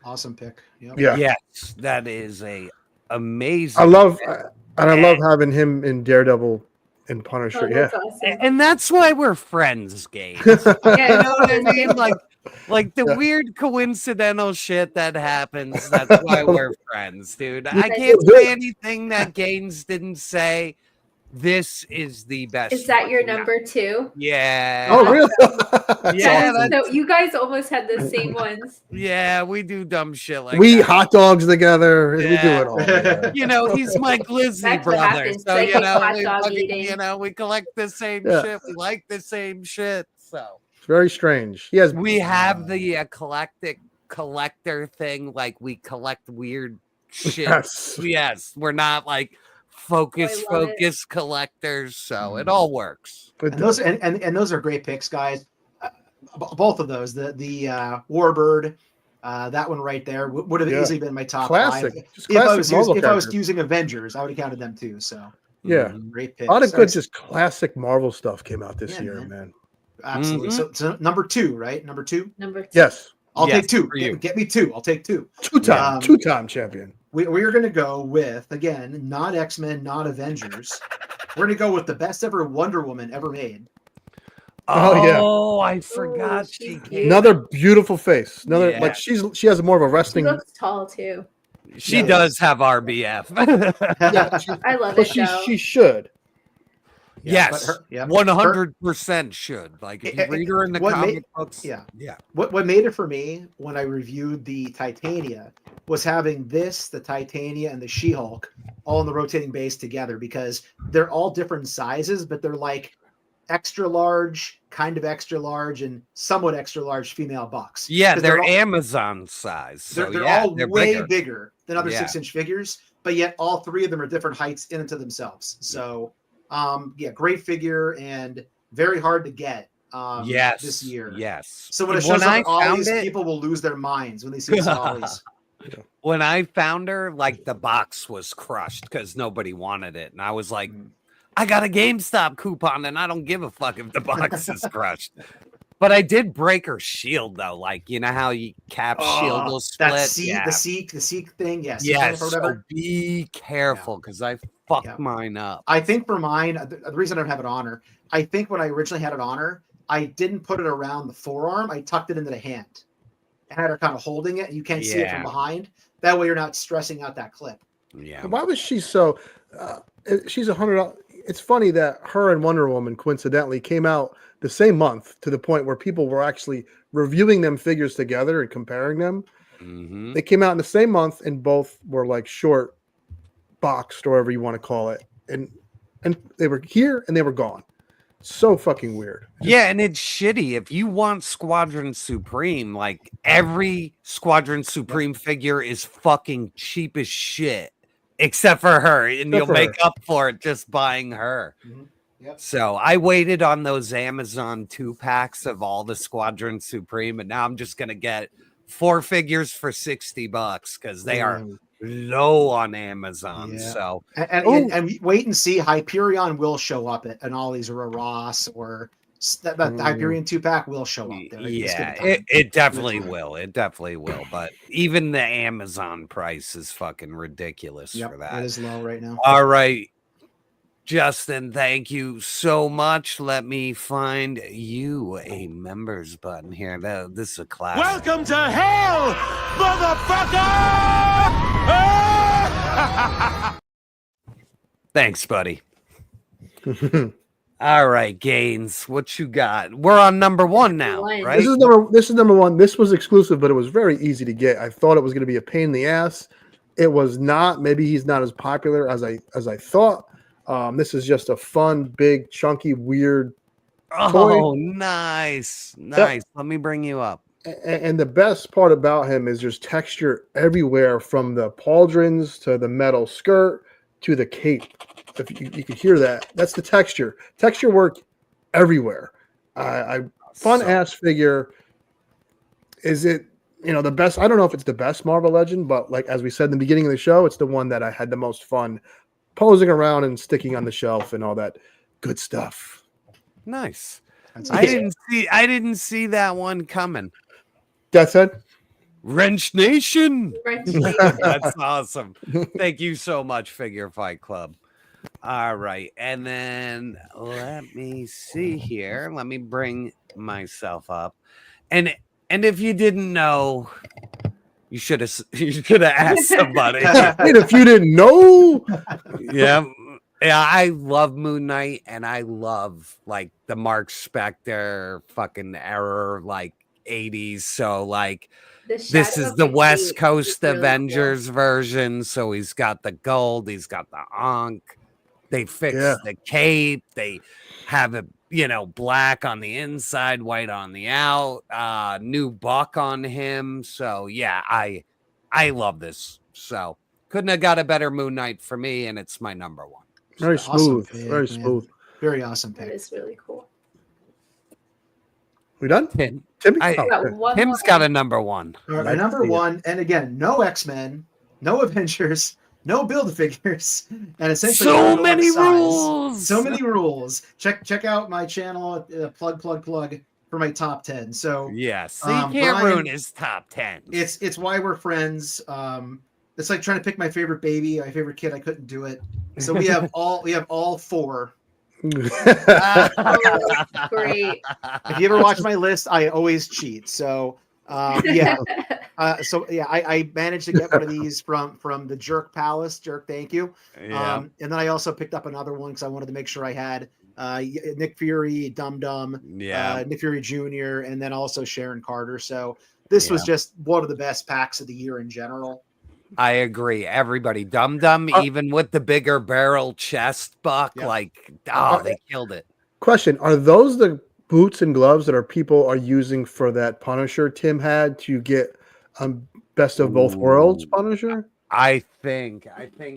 Awesome pick. Yep. Yeah. Yes, that is a amazing. I love having him in Daredevil and Punisher. That's yeah, awesome. And that's why we're friends, Gabe. Yeah, You know what I mean? Like the weird coincidental shit that happens. That's why we're friends, dude. I can't say anything that Gaines didn't say. This is the best. Is that your fucking number 2? Yeah. Oh, really? Yeah. So you guys almost had the same ones. Yeah, we do dumb shit like we that. eat hot dogs together. We do it all. Yeah. You know, he's my glizzy That's what brother. happens. So It's you like know, hot dog eating. we collect the same Yeah. shit. We like the same shit. So It's very strange. He has. we have the collector thing. Like we collect weird shit. Yes, we're not like focus collectors. So it all works. And those and those are great picks, guys. Both of those, the Warbird That one right there would have Yeah. easily been my top Classic. 5. Just If I classic Marvel was characters. using Avengers, I would have counted them too. So Yeah. great pick. A lot of So good, it's- just classic Marvel stuff came out this Yeah, year, man. man. Absolutely. So number 2, right? Number 2. Number 2. Yes. I'll Yes, take 2. for you. Get me 2. I'll take 2. Two-time champion. We are going to go with, again, not X-Men, not Avengers. We're going to go with the best ever Wonder Woman ever made. Oh, yeah. Oh, I forgot she came. Another beautiful face. Another Yeah. like she has more of a She wrestling. looks tall too. She does have RBF. I love Well, it though. she should. Yes, but her- 100% should. Like if you read her in the What comic made- books, yeah. yeah. What made it for me when I reviewed the Titania was having this, the Titania, and the She-Hulk all in the rotating base together, because they're all different sizes, but they're like extra large, kind of extra large, and somewhat extra large female bucks. Yeah, 'Cause they're all- Amazon size. So they're yeah, all they're way bigger than other Yeah. 6-inch figures, but yet all 3 of them are different heights in and to themselves. So, yeah, great figure and very hard to get. Yes, this year. yes. So when it When shows up I at Ollie's, found it- people will lose their minds when they see it at Ollie's. When I found her, like the box was crushed because nobody wanted it, and I was like, I got a GameStop coupon, and I don't give a fuck if the box is crushed. But I did break her shield though, like you know how you Cap's shield will split. That the Seek thing, yes. Yes. So be careful because I fucked mine up. I think for mine, the reason I don't have it on her, I think when I originally had it on her, I didn't put it around the forearm. I tucked it into the hand. I had her kind of holding it, and you can't see it from Yeah. behind. That way, you're not stressing out that clip. Yeah. Why was she so? She's $100. It's funny that her and Wonder Woman coincidentally came out the same month, to the point where people were actually reviewing them figures together and comparing them. Mm-hmm. They came out in the same month, and both were like short boxed, or whatever you want to call it, and they were here and they were gone. So fucking weird. Yeah, and it's shitty. If you want Squadron Supreme, like every Squadron Supreme figure is fucking cheap as shit, except for her, and Except you'll for make her. up for it just buying her. Yep. So I waited on those Amazon 2-packs of all the Squadron Supreme, and now I'm just gonna get 4 figures for $60 because they are low on Amazon. Yeah. So And wait and see. Hyperion will show up at an Ollie's or a Ross, or that Hyperion 2-pack will show up there. Just give yeah, it time. it definitely will. It definitely will. But even the Amazon price is fucking ridiculous Yep, for that. it is low right now. All right, Justin, thank you so much. Let me find you a members button here. This is a class. Welcome to hell, motherfucker! Thanks, buddy. All right, Gaines, what you got? We're on number 1 now, right? This is number 1. This was exclusive, but it was very easy to get. I thought it was going to be a pain in the ass. It was not. Maybe he's not as popular as I thought. This is just a fun, big, chunky, weird toy. Oh, nice. Let me bring you up. And the best part about him is there's texture everywhere, from the pauldrons to the metal skirt to the cape. If you could hear that, that's the texture. Texture work everywhere. Fun ass figure. Is it the best? I don't know if it's the best Marvel Legend, but like as we said in the beginning of the show, it's the one that I had the most fun posing around and sticking on the shelf and all that good stuff. Nice. I didn't see that one coming. That's it. Wrench Nation. Wrench Nation. That's awesome. Thank you so much, Figure Fight Club. All right, and then let me see here. Let me bring myself up, and if you didn't know, you should have asked somebody. And if you didn't know, yeah, I love Moon Knight, and I love like the Mark Spector fucking error, like 80s. So like this is the West Coast Avengers version. So he's got the gold, he's got the Ankh. They fixed the cape. They have it, black on the inside, white on the out. New buck on him. So yeah, I love this. So couldn't have got a better Moon Knight for me, and it's my number 1. Very Awesome smooth. pick, Very man. smooth. Very awesome pick. That is really cool. We done? Tim. Timmy? Tim's got a number one. All right, my number one, and again, no X-Men, no Avengers, no Build-A-Figures, and essentially So no many size. rules. So many rules. Check out my channel. Plug for my top 10. So yes, so you can't Brian, ruin his top 10. It's why we're friends. It's like trying to pick my favorite baby, my favorite kid. I couldn't do it. So we have all four. Great. If you ever watch my list, I always cheat. So yeah. I managed to get one of these from the Jerk Palace. Jerk, thank you. Yeah. And then I also picked up another one because I wanted to make sure I had Nick Fury, Dum Dum, Nick Fury Jr., and then also Sharon Carter. So this was just one of the best packs of the year in general. I agree. Everybody, Dum Dum, even with the bigger barrel chest buck, they killed it. Question: are those the boots and gloves that people are using for that Punisher Tim had to get best of both worlds Punisher? I think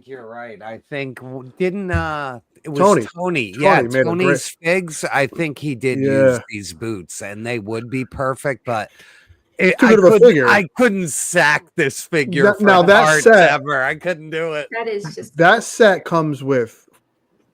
you're right. I think didn't it was Tony. Yeah, Tony's figs. I think he did use these boots, and they would be perfect, but I couldn't sack this figure for that set ever. I couldn't do it. That is just that set comes with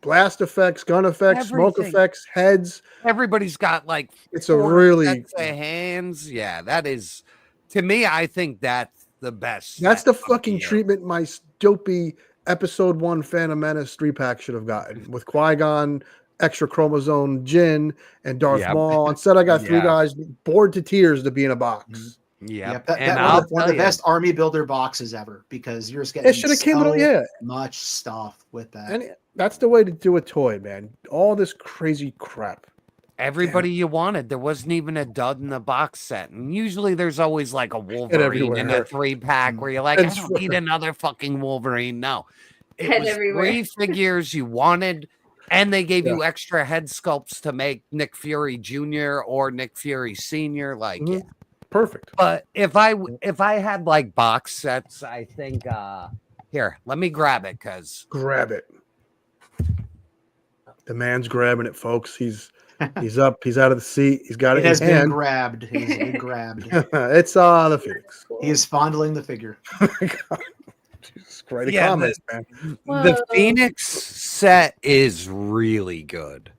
blast effects, gun effects, smoke effects, heads. Everybody's got it's a really sets of hands. Yeah, that is to me. I think that's the best. That's the fucking treatment my dopey episode 1 Phantom Menace 3-pack should have gotten with Qui-Gon, extra chromosome Jin, and Darth Maul. Instead, I got 3 guys bored to tears to be in a box. Yeah, and one of the best army builder boxes ever because you're just getting much stuff with that. And that's the way to do a toy, man. All this crazy crap. Everybody you wanted. There wasn't even a dud in the box set. And usually there's always like a Wolverine in a 3-pack where you're like, I don't need another fucking Wolverine. No. It was 3 figures you wanted, and they gave you extra head sculpts to make Nick Fury Jr. or Nick Fury Sr. Perfect. But if I had box sets, I think here, let me grab it grab it. The man's grabbing it, folks. He's up. He's out of the seat. He's got it. It has been grabbed. It has been grabbed. It's the Phoenix. He is fondling the figure. Jesus Christ! Comments, man. The Phoenix set is really good.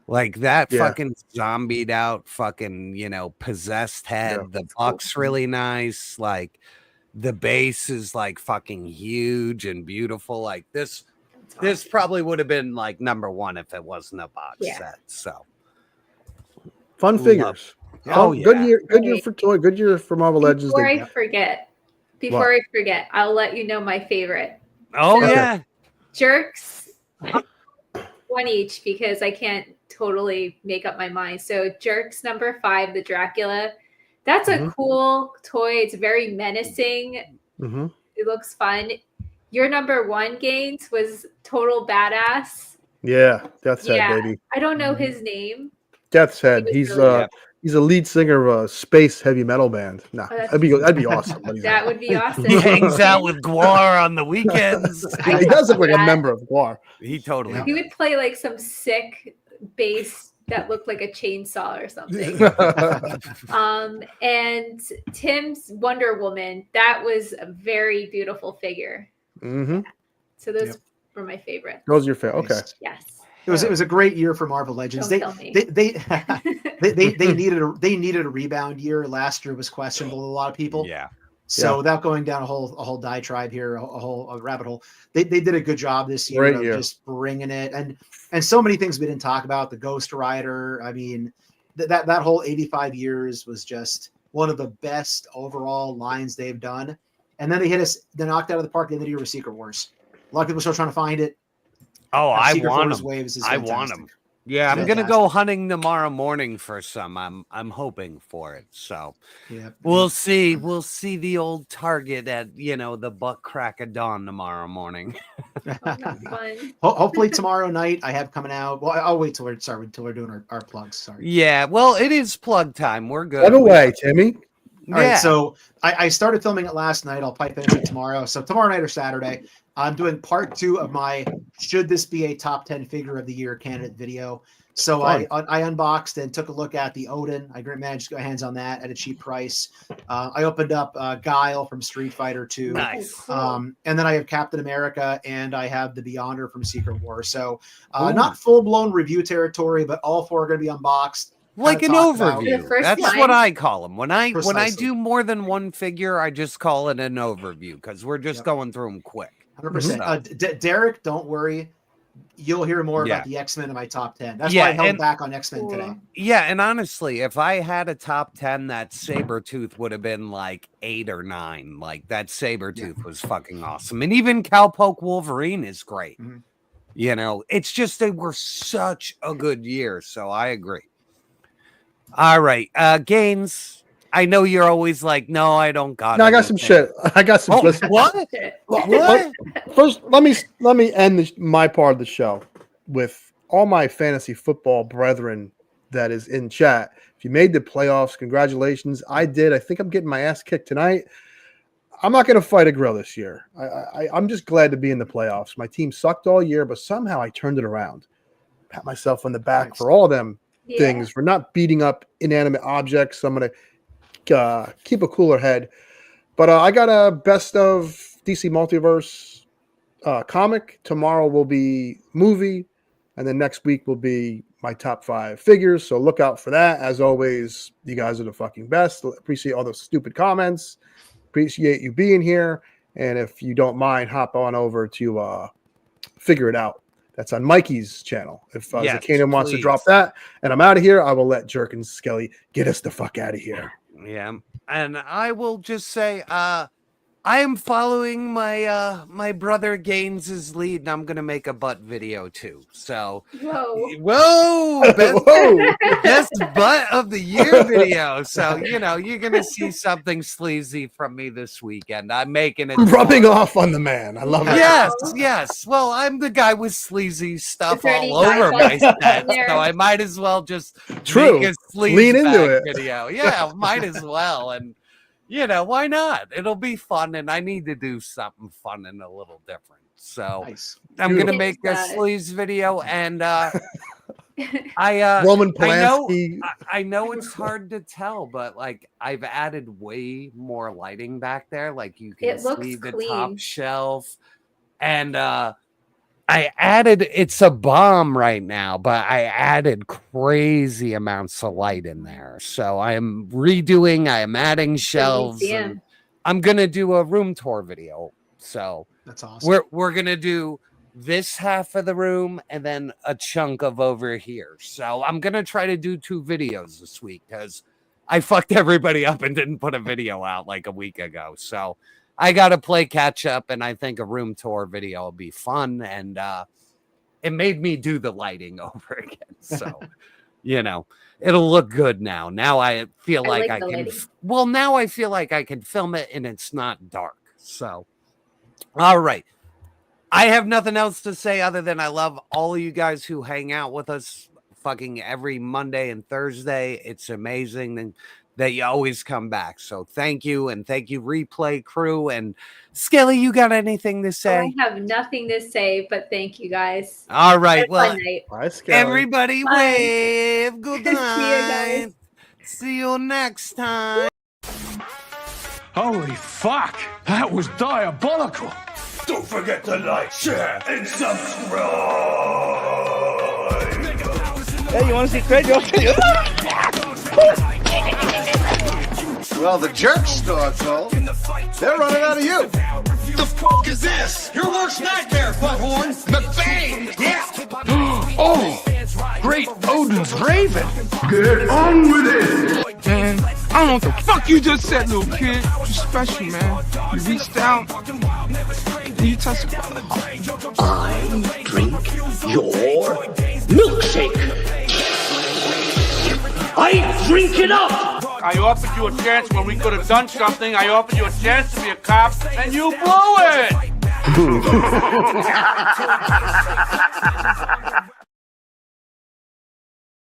That fucking zombied out, fucking possessed head. The buck's really nice. The base is fucking huge and beautiful. This probably would have been number 1 if it wasn't a box set. So. Fun figures. Good year for toy. Good year for Marvel Legends. Before I forget, I'll let you know my favorite. Jerks, 1 each because I can't totally make up my mind. So Jerks number 5, the Dracula. That's a cool toy. It's very menacing. It looks fun. Your number 1, Gaines, was Total Badass. Yeah, Death's Head, baby. I don't know his name. Death's Head. He's a lead singer of a space heavy metal band. That'd be awesome. That would be awesome. He hangs out with Guar on the weekends. He does look like a member of Guar. He totally. He would play some sick bass that looked like a chainsaw or something. And Tim's Wonder Woman. That was a very beautiful figure. So those were my favorite. Those are your favorite. Okay. Yes. It was a great year for Marvel Legends. They needed a rebound year. Last year was questionable to a lot of people. Yeah. So without going down a whole diatribe here, a rabbit hole, they did a good job this year of just bringing it, and so many things we didn't talk about. The Ghost Rider. I mean, that whole 85 years was just one of the best overall lines they've done. And then they knocked out of the park the end of the year with Secret Wars. A lot of people are still trying to find it. Oh, I want Wars them. Waves is I want fantastic. them. Yeah, I'm gonna go hunting tomorrow morning for some. I'm hoping for it. So we'll see. We'll see the old target at the butt crack of dawn tomorrow morning. Fun. Hopefully tomorrow night I have coming out. Well, I'll wait till we're doing our plugs. Sorry. Yeah, well, it is plug time. We're good. By the way, Timmy. All right, so I started filming it last night. I'll probably finish it tomorrow. So tomorrow night or Saturday, I'm doing part 2 of my should this be a top 10 figure of the year candidate video. So I unboxed and took a look at the Odin. I managed to get my hands on that at a cheap price. I opened up Guile from Street Fighter 2. Nice. And then I have Captain America, and I have the Beyonder from Secret War. So not full-blown review territory, but all four are going to be unboxed. Like an overview. That's time. what I call them. When I Precisely. do more than one figure, I just call it an overview because we're just going through them quick. 100%. Derek, don't worry. You'll hear more about the X-Men in my top 10. That's why I held back on X-Men today. Yeah, and honestly, if I had a top 10, that Sabretooth would have been like 8 or 9. Like, that Sabretooth was fucking awesome. And even Cowpoke Wolverine is great. You know, it's just they were such a good year, so I agree. All right, Gaines. I know you're always like, no, I don't got. No, I got some shit. I got some. What? What? First, let me end my part of the show with all my fantasy football brethren that is in chat. If you made the playoffs, congratulations. I did. I think I'm getting my ass kicked tonight. I'm not going to fight a grill this year. I'm just glad to be in the playoffs. My team sucked all year, but somehow I turned it around. Pat myself on the back for all them things, for not beating up inanimate objects. I'm going to keep a cooler head. But I got a best of DC Multiverse comic. Tomorrow will be movie, and then next week will be my top 5 figures. So look out for that. As always, you guys are the fucking best. Appreciate all those stupid comments. Appreciate you being here. And if you don't mind, hop on over to Figure It Out. That's on Mikey's channel. If Zakana wants to drop that, and I'm out of here, I will let Jerk and Skelly get us the fuck out of here. Yeah, and I will just say, I am following my my brother Gaines's lead, and I'm gonna make a butt video too. So, best butt of the year video. So you know you're gonna see something sleazy from me this weekend. I'm making it rubbing off on the man. I love it. Yes. Well, I'm the guy with sleazy stuff all over my set, so I might as well just make a sleaze into it. video. Yeah, might as well. And you know, why not? It'll be fun, and I need to do something fun and a little different. So I'm going to make a sleaze video, and Roman Polanski. I know it's hard to tell, but like I've added way more lighting back there. Like you can see the top shelf, and I added, it's a bomb right now, but I added crazy amounts of light in there. So I am redoing, I am adding shelves. And I'm going to do a room tour video. So that's awesome. We're going to do this half of the room and then a chunk of over here. So I'm going to try to do 2 videos this week because I fucked everybody up and didn't put a video out like a week ago. So I got to play catch up, and I think a room tour video will be fun. And it made me do the lighting over again. So, you know, it'll look good now. Now I feel like I can. Well, now I feel like I can film it and it's not dark. So, all right. I have nothing else to say other than I love all of you guys who hang out with us fucking every Monday and Thursday. It's amazing. And that you always come back. So thank you. And thank you, Replay Crew. And Skelly, you got anything to say? I have nothing to say, but thank you guys. All right. Well, bye, Skelly. Everybody wave. Good night. See you guys. See you next time. Holy fuck! That was diabolical! Don't forget to like, share, and subscribe! Hey, you want to see Craig? Well, the jerk store, Cole. They're running out of you. The fuck is this? Your worst nightmare, butthorn! Mcfarlane! Yeah! Oh! Great Odin's Raven! Get on with it! Man, I don't know what the fuck you just said, little kid. You're special, man. You reached out. You touched me. I drink your milkshake! I drink it up! I offered you a chance when we could have done something. I offered you a chance to be a cop, and you blew it!